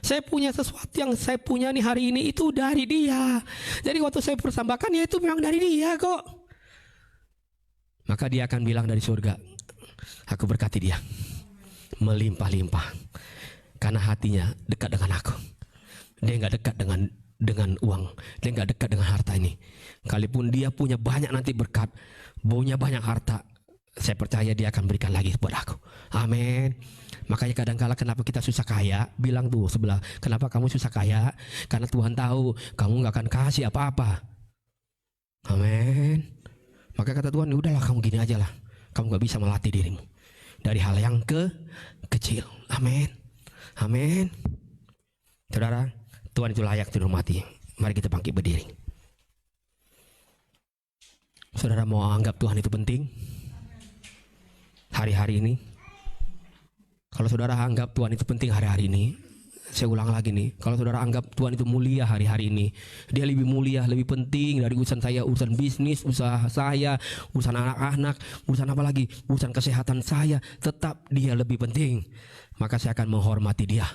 Saya punya sesuatu yang saya punya nih hari ini itu dari Dia. Jadi waktu saya persembahkan ya itu memang dari Dia kok. Maka Dia akan bilang dari surga, aku berkati dia melimpah-limpah karena hatinya dekat dengan aku. Dia nggak dekat dengan uang, dia nggak dekat dengan harta ini. Kalaupun dia punya banyak nanti berkat, punya banyak harta, saya percaya dia akan berikan lagi buat aku. Amin. Makanya kadang-kala kenapa kita susah kaya, bilang tuh sebelah, kenapa kamu susah kaya? Karena Tuhan tahu kamu nggak akan kasih apa-apa. Amin. Maka kata Tuhan, udahlah kamu gini aja lah, kamu nggak bisa melatih dirimu dari hal yang kecil. Amin. Amin. Saudara, Tuhan itu layak dihormati. Mari kita bangkit berdiri. Saudara mau anggap Tuhan itu penting hari-hari ini? Kalau saudara anggap Tuhan itu penting hari-hari ini, saya ulang lagi nih, kalau saudara anggap Tuhan itu mulia hari-hari ini, dia lebih mulia, lebih penting dari urusan saya, urusan bisnis, usaha saya, urusan anak-anak, urusan apa lagi, urusan kesehatan saya, tetap dia lebih penting. Maka saya akan menghormati dia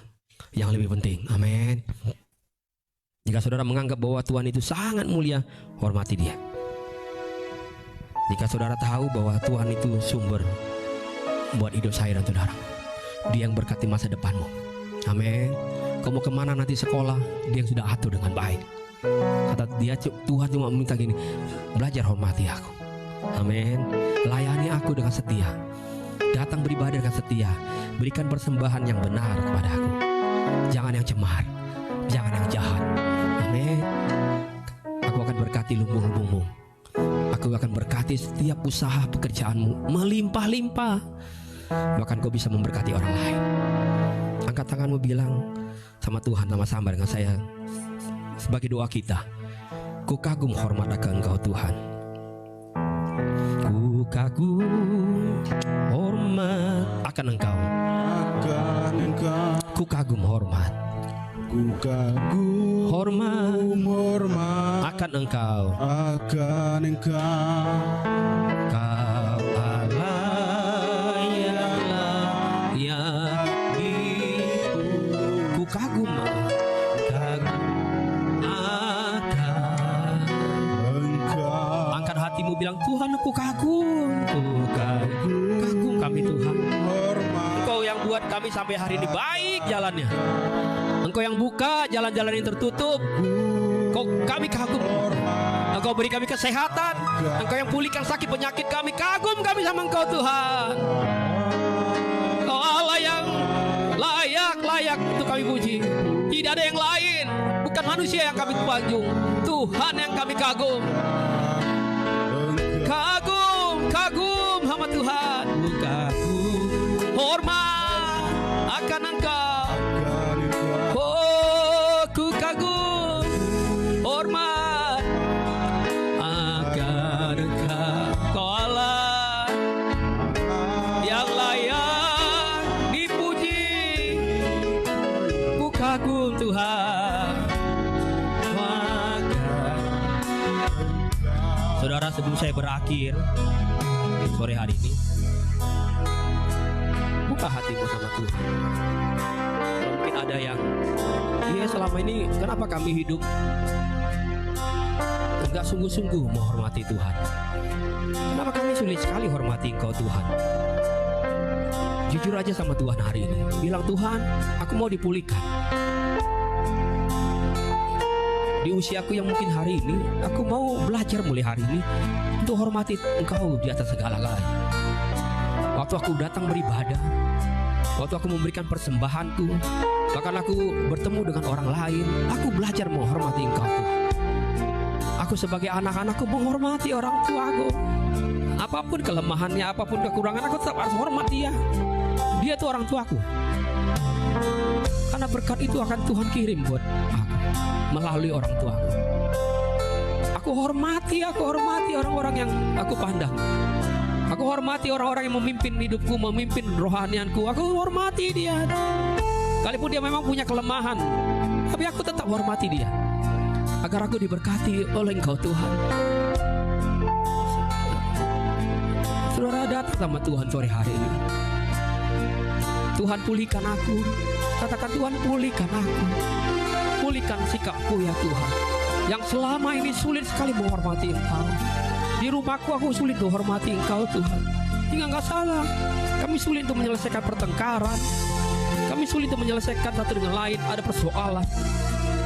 yang lebih penting. Amin. Jika saudara menganggap bahwa Tuhan itu sangat mulia, hormati dia. Jika saudara tahu bahwa Tuhan itu sumber buat hidup saya dan saudara, dia yang berkati masa depanmu. Amin. Kau mau kemana nanti sekolah, dia yang sudah atur dengan baik. Kata dia, Tuhan cuma meminta gini, belajar hormati aku. Amin. Layani aku dengan setia, datang beribadah dengan setia, berikan persembahan yang benar kepada aku. Jangan yang cemar, jangan yang jahat. Amin. Aku akan berkati lumbung-lumbungmu. Aku akan berkati setiap usaha pekerjaanmu melimpah-limpah. Bahkan kau bisa memberkati orang lain. Angkat tanganmu, bilang sama Tuhan, sama-sama dengan saya sebagai doa kita. Ku kagum hormat akan Engkau Tuhan. Ku kagum hormat akan Engkau. Ku kagum hormat. Ku kagum hormat akan Engkau. Kau Allah yang ku kagum akan Engkau. Angkat hatimu, bilang Tuhan, aku kagum. Kagum kami Tuhan. Engkau yang buat kami sampai hari ini baik jalannya. Engkau yang buka jalan-jalan yang tertutup. Kami kagum. Engkau beri kami kesehatan. Engkau yang pulihkan sakit penyakit kami. Kagum kami sama Engkau Tuhan. Engkau Allah yang layak untuk kami puji. Tidak ada yang lain. Bukan manusia yang kami panjung, Tuhan yang kami kagum. Kagum sama Tuhan. Kagum hormat akan Engkau. Oh, ku kagum hormat akan Engkau, Allah yang layak dipuji. Ku kagum Tuhan. Saudara, sebelum saya berakhir sore hari ini, buka hatimu sama Tuhan. Mungkin ada yang, iya selama ini kenapa kami hidup enggak sungguh-sungguh menghormati Tuhan? Kenapa kami sulit sekali hormati Engkau Tuhan? Jujur aja sama Tuhan hari ini, bilang Tuhan, aku mau dipulihkan. Di usiaku yang mungkin hari ini, aku mau belajar mulai hari ini untuk hormati Engkau di atas segala-galanya. Waktu aku datang beribadah, waktu aku memberikan persembahanku, bahkan aku bertemu dengan orang lain, aku belajar menghormati Engkau Tuhan. Aku sebagai anak-anakku menghormati orang tuaku. Apapun kelemahannya, apapun kekurangan, aku tetap harus hormat dia. Dia itu orang tuaku. Karena berkat itu akan Tuhan kirim buat aku melalui orang tuaku. Aku hormati orang-orang yang aku pandang. Aku hormati orang-orang yang memimpin hidupku, memimpin rohanianku. Aku hormati dia. Kalaupun dia memang punya kelemahan, tapi aku tetap hormati dia. Agar aku diberkati oleh Engkau Tuhan. Saudara, datang sama Tuhan sore hari ini. Tuhan pulihkan aku. Katakan, Tuhan pulihkan aku. Pulihkan sikapku ya Tuhan, yang selama ini sulit sekali menghormati Engkau. Di rumahku aku sulit menghormati Engkau Tuhan. Hingga nggak salah, kami sulit untuk menyelesaikan pertengkaran. Kami sulit untuk menyelesaikan satu dengan lain, ada persoalan.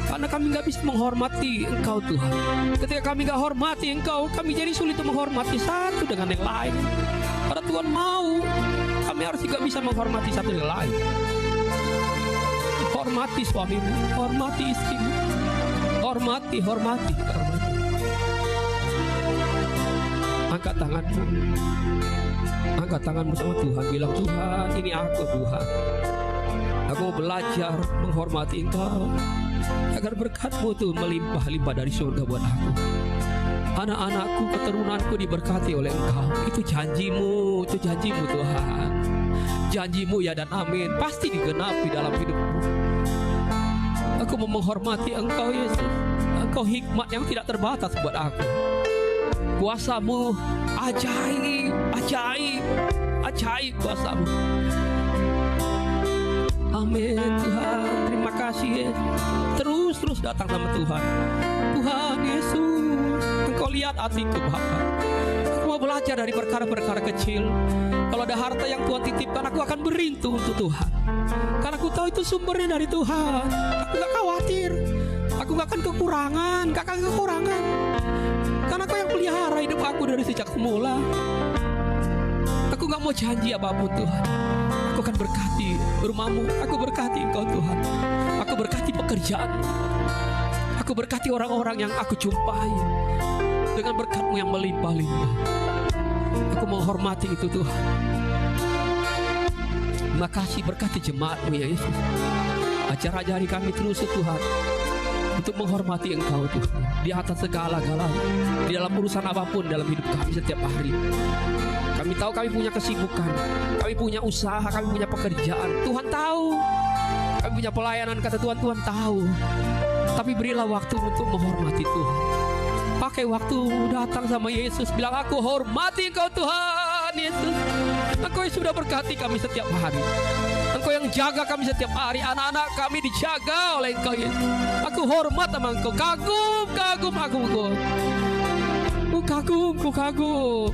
Karena kami nggak bisa menghormati Engkau Tuhan. Ketika kami nggak hormati Engkau, kami jadi sulit untuk menghormati satu dengan yang lain. Karena Tuhan mau, kami harus juga bisa menghormati satu dengan lain. Hormati suamimu, hormati istrimu, hormati. Angkat tanganmu, angkat tanganmu sama Tuhan. Bilang, Tuhan, ini aku Tuhan. Aku mau belajar menghormati Engkau, agar berkat-Mu tuh melimpah-limpah dari surga buat aku. Anak-anakku, keturunanku diberkati oleh Engkau. Itu janji-Mu Tuhan. Janji-Mu ya dan amin, pasti digenapi dalam hidupku. Aku mau menghormati Engkau Yesus. Engkau hikmat yang tidak terbatas buat aku. Kuasa-Mu ajaib kuasa-Mu. Amin Tuhan, terima kasih Yesus. Terus datang sama Tuhan. Tuhan Yesus, Engkau lihat hatiku Bapa. Aku mau belajar dari perkara-perkara kecil. Kalau ada harta yang Tuhan titipkan, aku akan berintu untuk Tuhan. Karena aku tahu itu sumbernya dari Tuhan. Aku gak khawatir. Aku gak akan kekurangan. Karena Kau yang pelihara hidup aku dari sejak semula. Aku gak mau janji apapun Tuhan. Aku akan berkati rumahmu. Aku berkati Engkau Tuhan. Aku berkati pekerjaan. Aku berkati orang-orang yang aku jumpai dengan berkat-Mu yang melimpah-limpah. Aku menghormati itu Tuhan. Terima kasih, berkati jemaat-Mu ya Yesus. Ajari kami terus Tuhan untuk menghormati Engkau Tuhan di atas segala-galanya, di dalam urusan apapun dalam hidup kami setiap hari. Kami tahu kami punya kesibukan, kami punya usaha, kami punya pekerjaan. Tuhan tahu. Kami punya pelayanan, kata Tuhan, Tuhan tahu. Tapi berilah waktu untuk menghormati Tuhan. Pakai waktu datang sama Yesus, bilang, aku hormati Engkau Tuhan Yesus. Engkau yang sudah berkati kami setiap hari. Engkau yang jaga kami setiap hari. Anak-anak kami dijaga oleh Engkau Yesus. Aku hormat sama Engkau. Kagum aku. Ku kagum.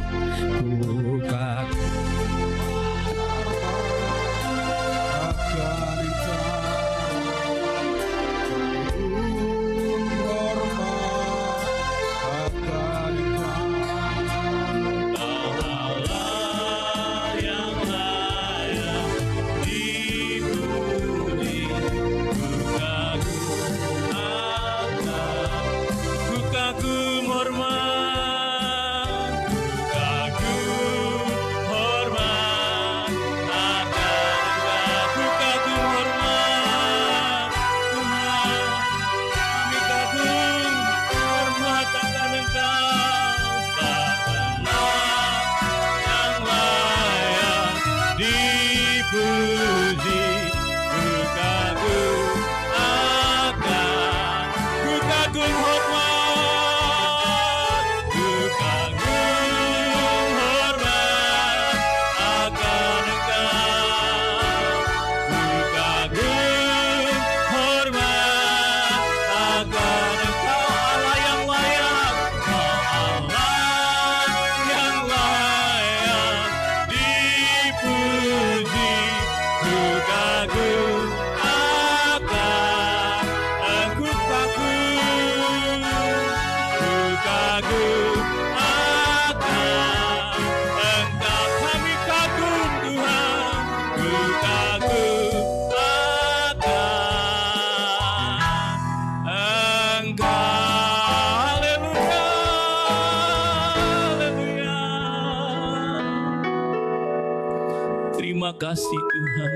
Terima kasih Tuhan.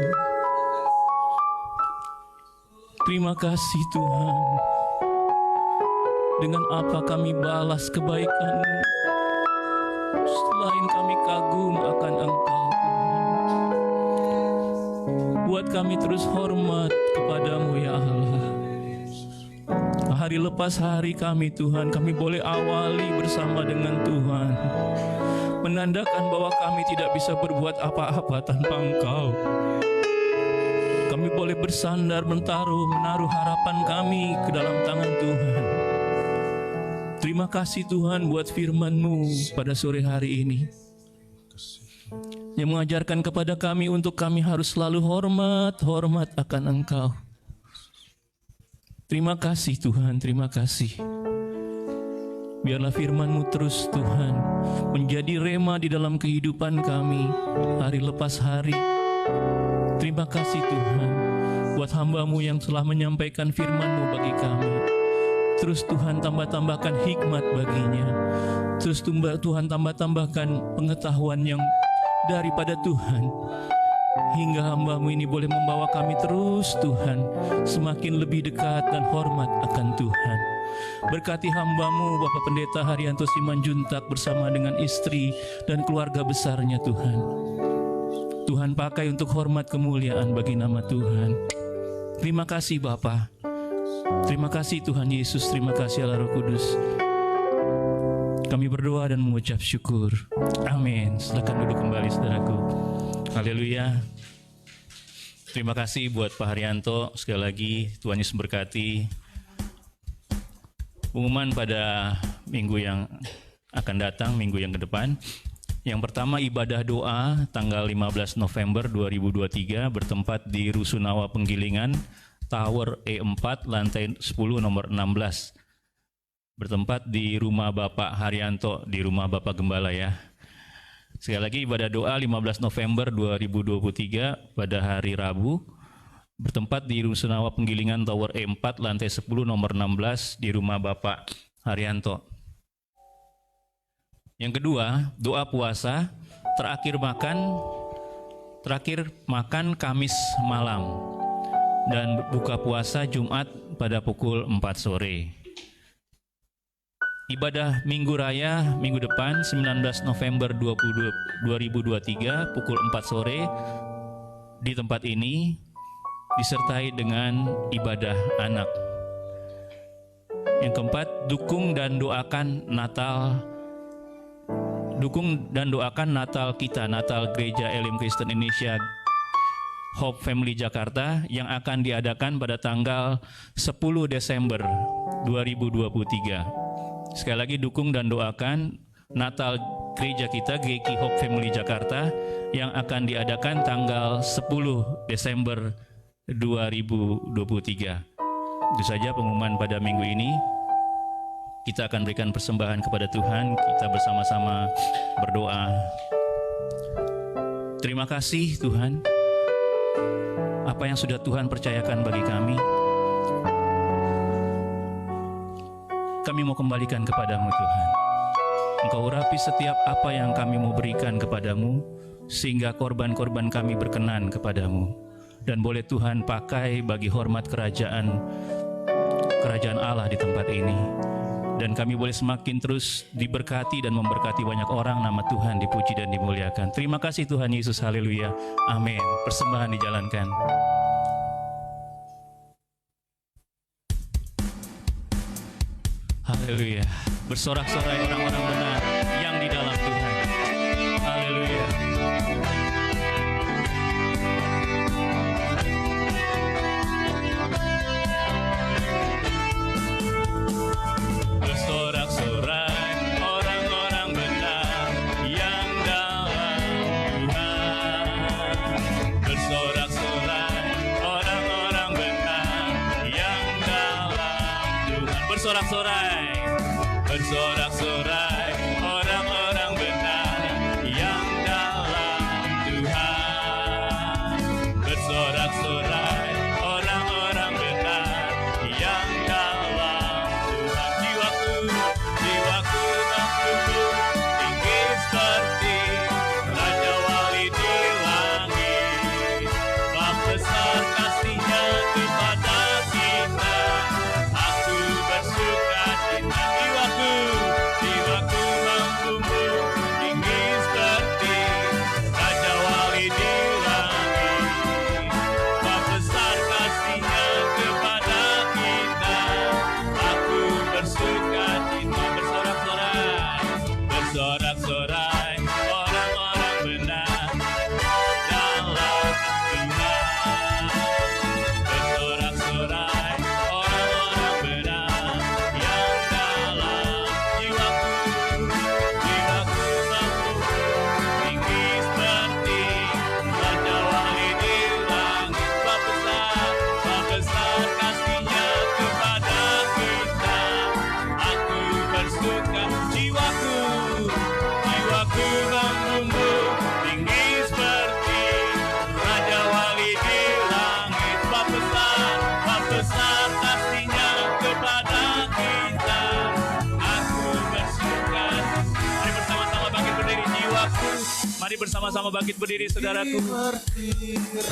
Terima kasih Tuhan. Dengan apa kami balas kebaikan-Mu selain kami kagum akan Engkau Tuhan. Buat kami terus hormat kepadamu ya Allah. Hari lepas hari kami Tuhan, kami boleh awali bersama dengan Tuhan. menandakan bahwa kami tidak bisa berbuat apa-apa tanpa Engkau. Kami boleh bersandar, menaruh harapan kami ke dalam tangan Tuhan. Terima kasih Tuhan buat firman-Mu pada sore hari ini, yang mengajarkan kepada kami untuk kami harus selalu hormat akan Engkau. Terima kasih Tuhan, terima kasih. Biarlah firman-Mu terus Tuhan menjadi rema di dalam kehidupan kami hari lepas hari. Terima kasih Tuhan buat hamba-Mu yang telah menyampaikan firman-Mu bagi kami. Terus Tuhan tambahkan hikmat baginya. Terus Tuhan tambahkan pengetahuan yang daripada Tuhan, hingga hamba-Mu ini boleh membawa kami terus Tuhan semakin lebih dekat dan hormat akan Tuhan. Berkati hamba-Mu Bapak Pendeta Haryanto Simanjuntak bersama dengan istri dan keluarga besarnya Tuhan. Tuhan pakai untuk hormat kemuliaan bagi nama Tuhan. Terima kasih Bapa. Terima kasih Tuhan Yesus, terima kasih Allah Roh Kudus. Kami berdoa dan mengucap syukur. Amin. Silakan duduk kembali saudaraku. Haleluya. Terima kasih buat Pak Haryanto. Sekali lagi Tuhan Yesus berkati. Pengumuman pada minggu yang akan datang, minggu yang ke depan. Yang pertama, ibadah doa tanggal 15 November 2023 bertempat di Rusunawa Penggilingan, Tower E4, lantai 10 nomor 16. Bertempat di rumah Bapak Haryanto, di rumah Bapak Gembala ya. Sekali lagi ibadah doa 15 November 2023 pada hari Rabu. Bertempat di Rusunawa Penggilingan, Tower E4, lantai 10 nomor 16 di rumah Bapak Haryanto. Yang kedua, doa puasa terakhir makan Kamis malam dan buka puasa Jumat pada pukul 4 sore. Ibadah Minggu Raya minggu depan 19 November 2023 pukul 4 sore di tempat ini disertai dengan ibadah anak. Yang keempat, dukung dan doakan Natal kita, Natal Gereja Elim Kristen Indonesia Hope Family Jakarta yang akan diadakan pada tanggal 10 Desember 2023. Sekali lagi dukung dan doakan Natal gereja kita GKI Hope Family Jakarta yang akan diadakan tanggal 10 Desember 2023. Itu saja pengumuman pada minggu ini. Kita akan berikan persembahan kepada Tuhan. Kita bersama-sama berdoa. Terima kasih Tuhan, apa yang sudah Tuhan percayakan bagi kami. Kami mau kembalikan kepadamu Tuhan. Engkau urapi setiap apa yang kami mau berikan kepadamu, sehingga korban-korban kami berkenan kepadamu. Dan boleh Tuhan pakai bagi hormat kerajaan Allah di tempat ini. Dan kami boleh semakin terus diberkati dan memberkati banyak orang. Nama Tuhan dipuji dan dimuliakan. Terima kasih Tuhan Yesus, haleluya, amin. Persembahan dijalankan. Haleluya. Bersorak-sorai orang-orang benar yang di dalam Tuhan. Haleluya. Bersorak-sorai orang-orang benar yang dalam Tuhan. Bersorak-sorai orang-orang benar yang dalam Tuhan. Bersorak-sorai. Bersorak-sorai orang-orang benar yang dalam Tuhan. Bersorak-sorai orang-orang benar yang dalam Tuhan. Jiwaku nafsuku tinggi seperti Raja Wali di langit. Bab besar kasih-Nya kepada kita. Aku bersuka cita. Mari bersama-sama bangkit berdiri saudaraku.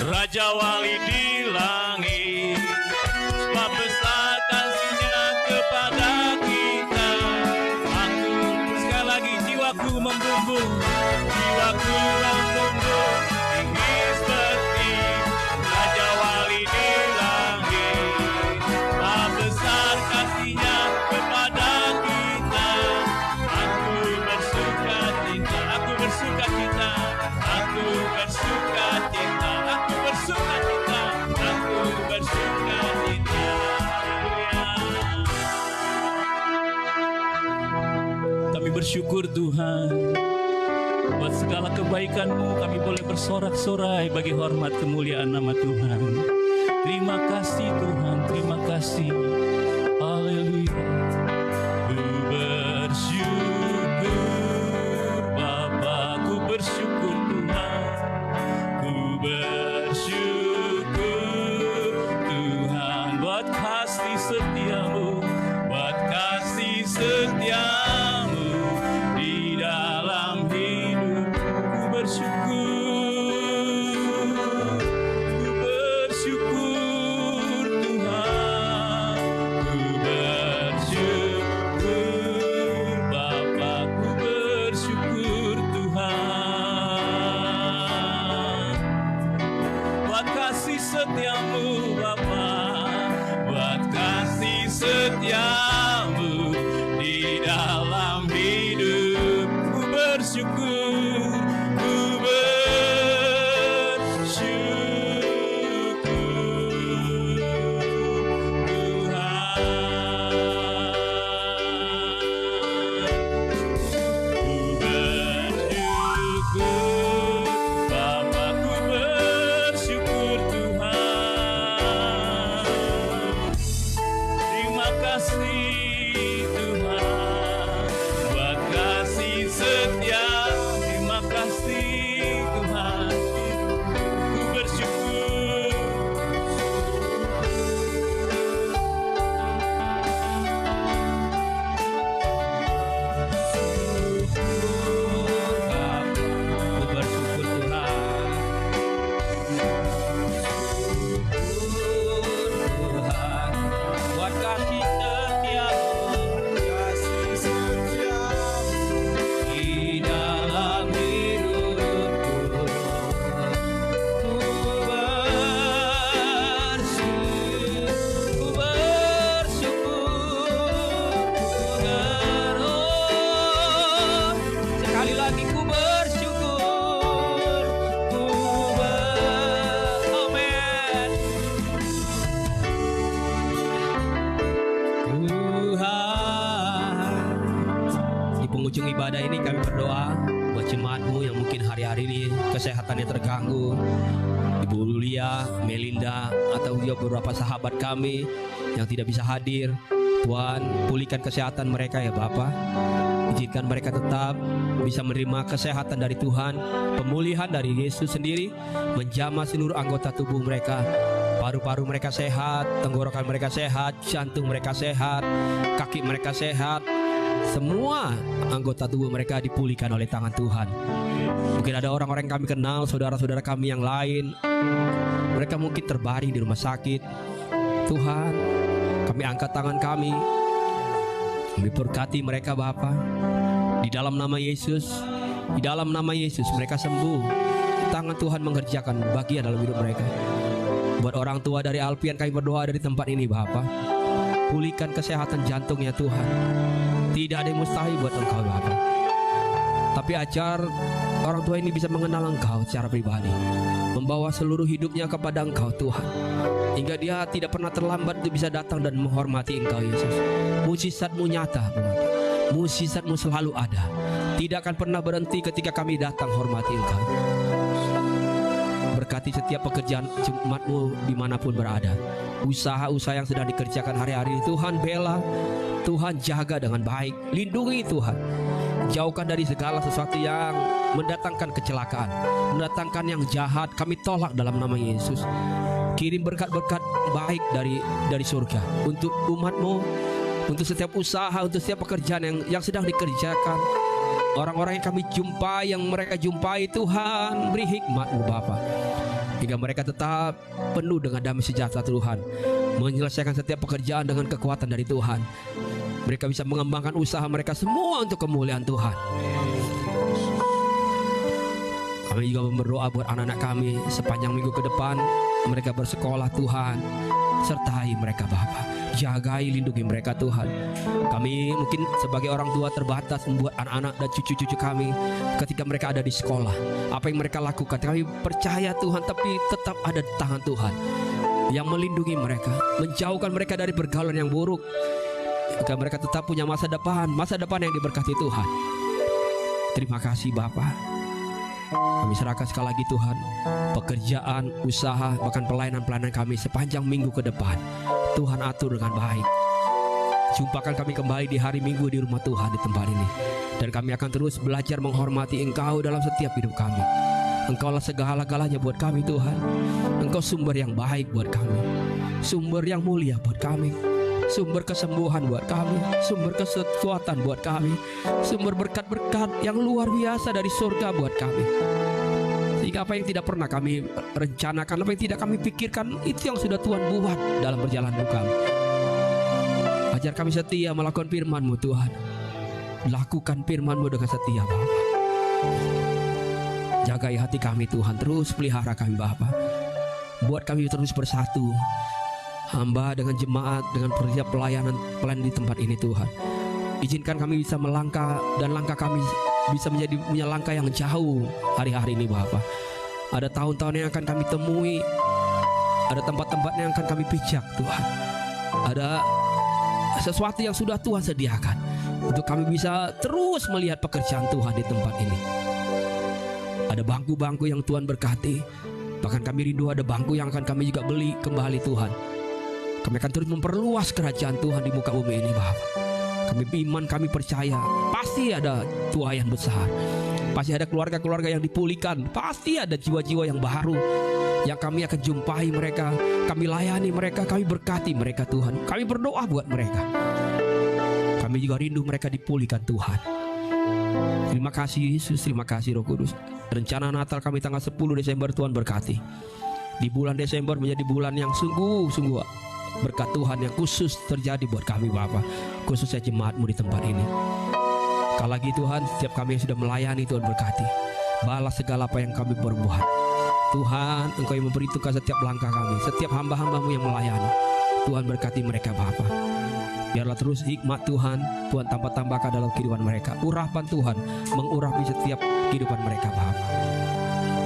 Raja Wali di langit, sebab besar kasih-Nya kepada kita. Aku sekali lagi jiwaku membumbung, jiwaku membumbung tinggi seperti Raja Wali di langit. Sebab besar kasih-Nya kepada kita. Aku bersuka cita, aku bersuka cita, aku bersuka cita, aku bersuka cita, aku bersuka cita. Kami bersyukur Tuhan buat segala kebaikan-Mu. Kami boleh bersorak-sorai bagi hormat kemuliaan nama Tuhan. Terima kasih Tuhan, terima kasih. Haleluya. Ku bersyukur Bapa, ku bersyukur Tuhan, ku bersyukur Tuhan buat kasih setia-Mu, buat kasih setia-Mu di dalam hidup. Ku bersyukur, ku bersyukur Tuhan, ku bersyukur Bapa, ku bersyukur Tuhan buat kasih setia-Mu Bapa, buat kasih setia-Mu di dalam hidup. Ku bersyukur, ku bersyukur Tuhan. Ku bersyukur Bapa, ku bersyukur Tuhan. Terima kasih Tuhan buat kasih setia. Terima kasih Tuhan. Ku bersyukur. Ku bersyukur Tuhan. Tuhan buat kasih setia-Mu di dalam hidupku. Ku bersyukur Tuhan. Oh, sekali lagi ku bersyukur, amen. Tuhan, di penghujung ibadah ini kami berdoa buat jemaat-Mu yang mungkin hari-hari ini kesehatannya terganggu. Ibu Lia, Melinda, atau juga beberapa sahabat kami yang tidak bisa hadir. Tuhan, pulihkan kesehatan mereka ya Bapa. Izinkan mereka tetap bisa menerima kesehatan dari Tuhan, pemulihan dari Yesus sendiri menjamah seluruh anggota tubuh mereka. Paru-paru mereka sehat, tenggorokan mereka sehat, jantung mereka sehat, kaki mereka sehat. Semua anggota tubuh mereka dipulihkan oleh tangan Tuhan. Mungkin ada orang-orang yang kami kenal, saudara-saudara kami yang lain, mereka mungkin terbaring di rumah sakit. Tuhan, kami angkat tangan kami berkati mereka Bapa. Di dalam nama Yesus, di dalam nama Yesus mereka sembuh. Tangan Tuhan mengerjakan bagian dalam hidup mereka. Buat orang tua dari Alpian, kami berdoa dari tempat ini Bapa, pulihkan kesehatan jantungnya Tuhan. Tidak ada yang mustahil buat Engkau Bapa. Tapi ajar orang tua ini bisa mengenal Engkau secara pribadi, membawa seluruh hidupnya kepada Engkau Tuhan, hingga dia tidak pernah terlambat untuk bisa datang dan menghormati Engkau Yesus. Mujizat-Mu nyata Bapa, mujizat-Mu selalu ada, tidak akan pernah berhenti ketika kami datang hormati Engkau. Berkati setiap pekerjaan jemaat-Mu dimanapun berada, usaha-usaha yang sedang dikerjakan hari-hari ini Tuhan bela, Tuhan jaga dengan baik, lindungi Tuhan. Jauhkan dari segala sesuatu yang mendatangkan kecelakaan, mendatangkan yang jahat. Kami tolak dalam nama Yesus. Kirim berkat-berkat baik dari surga untuk umat-Mu, untuk setiap usaha, untuk setiap pekerjaan yang sedang dikerjakan. Orang-orang yang kami jumpai, yang mereka jumpai Tuhan, beri hikmat-Mu Bapa, hingga mereka tetap penuh dengan damai sejahtera Tuhan, menyelesaikan setiap pekerjaan dengan kekuatan dari Tuhan. Mereka bisa mengembangkan usaha mereka semua untuk kemuliaan Tuhan. Kami juga berdoa buat anak-anak kami sepanjang minggu ke depan. Mereka bersekolah Tuhan, sertai mereka Bapa, jagai, lindungi mereka Tuhan. Kami mungkin sebagai orang tua terbatas membuat anak-anak dan cucu-cucu kami ketika mereka ada di sekolah, apa yang mereka lakukan, kami percaya Tuhan, tapi tetap ada tangan Tuhan yang melindungi mereka, menjauhkan mereka dari pergaulan yang buruk, agar mereka tetap punya masa depan yang diberkati Tuhan. Terima kasih Bapa. Kami serahkan sekali lagi Tuhan pekerjaan, usaha, bahkan pelayanan-pelayanan kami sepanjang minggu ke depan. Tuhan atur dengan baik. Jumpakan kami kembali di hari Minggu di rumah Tuhan di tempat ini. Dan kami akan terus belajar menghormati Engkau dalam setiap hidup kami. Engkaulah segala-galanya buat kami Tuhan. Engkau sumber yang baik buat kami, sumber yang mulia buat kami, sumber kesembuhan buat kami, sumber kekuatan buat kami, sumber berkat-berkat yang luar biasa dari surga buat kami. Sehingga apa yang tidak pernah kami rencanakan, apa yang tidak kami pikirkan, itu yang sudah Tuhan buat dalam perjalanan kami. Ajar kami setia melakukan firman-Mu Tuhan. Lakukan firman-Mu dengan setia Bapa. Jagai hati kami Tuhan, terus pelihara kami Bapa. Buat kami terus bersatu, hamba dengan jemaat, dengan pelayanan di tempat ini Tuhan. Izinkan kami bisa melangkah, dan langkah kami bisa menjadi punya langkah yang jauh hari-hari ini Bapa. Ada tahun-tahun yang akan kami temui, ada tempat-tempat yang akan kami pijak Tuhan. Ada sesuatu yang sudah Tuhan sediakan untuk kami bisa terus melihat pekerjaan Tuhan di tempat ini. Ada bangku-bangku yang Tuhan berkati, bahkan kami rindu ada bangku yang akan kami juga beli kembali Tuhan. Kami akan terus memperluas kerajaan Tuhan di muka bumi ini Bapa. Kami iman, kami percaya pasti ada tuaian besar, pasti ada keluarga-keluarga yang dipulihkan, pasti ada jiwa-jiwa yang baru yang kami akan jumpai mereka. Kami layani mereka, kami berkati mereka Tuhan. Kami berdoa buat mereka. Kami juga rindu mereka dipulihkan Tuhan. Terima kasih Yesus, terima kasih Roh Kudus. Rencana Natal kami tanggal 10 Desember Tuhan berkati. Di bulan Desember menjadi bulan yang sungguh-sungguh berkat Tuhan yang khusus terjadi buat kami Bapa, khususnya jemaat-Mu di tempat ini. Sekali lagi Tuhan, setiap kami yang sudah melayani Tuhan berkati. Balas segala apa yang kami berbuat Tuhan. Engkau yang memperhitungkan setiap langkah kami, setiap hamba-hamba-Mu yang melayani. Tuhan berkati mereka Bapa. Biarlah terus hikmat Tuhan tambah-tambahkan dalam kehidupan mereka. Urapan Tuhan mengurapi setiap kehidupan mereka Bapa.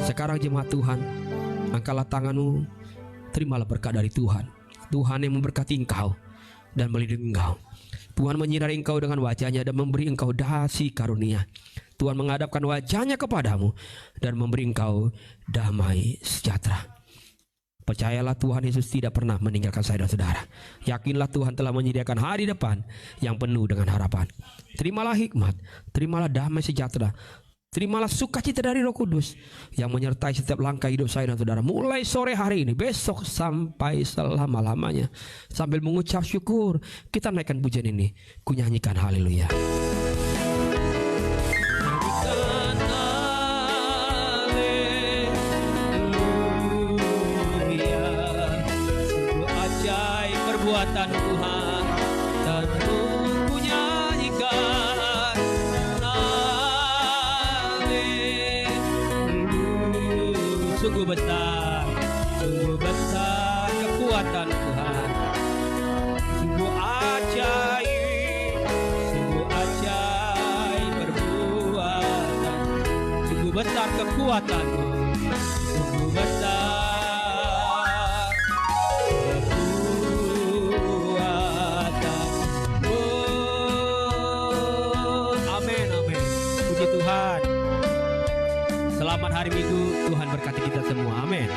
Sekarang jemaat Tuhan, angkatlah tangan-Mu, terimalah berkat dari Tuhan. Tuhan yang memberkati engkau dan melindungi engkau. Tuhan menyinari engkau dengan wajah-Nya dan memberi engkau kasih karunia. Tuhan menghadapkan wajah-Nya kepadamu dan memberi engkau damai sejahtera. Percayalah Tuhan Yesus tidak pernah meninggalkan saya dan saudara. Yakinlah Tuhan telah menyediakan hari depan yang penuh dengan harapan. Terimalah hikmat, terimalah damai sejahtera, terimalah sukacita dari Roh Kudus yang menyertai setiap langkah hidup saya dan saudara. Mulai sore hari ini, besok sampai selama-lamanya. Sambil mengucap syukur, kita naikkan pujian ini. Ku nyanyikan haleluya. Perbuatan Tuhan tentu ku nyanyikan. Sungguh besar kekuatan Tuhan. Sungguh ajaib perbuatan. Sungguh besar kekuatan-Mu. Sungguh besar. Selamat hari Minggu, Tuhan berkati kita semua. Amin.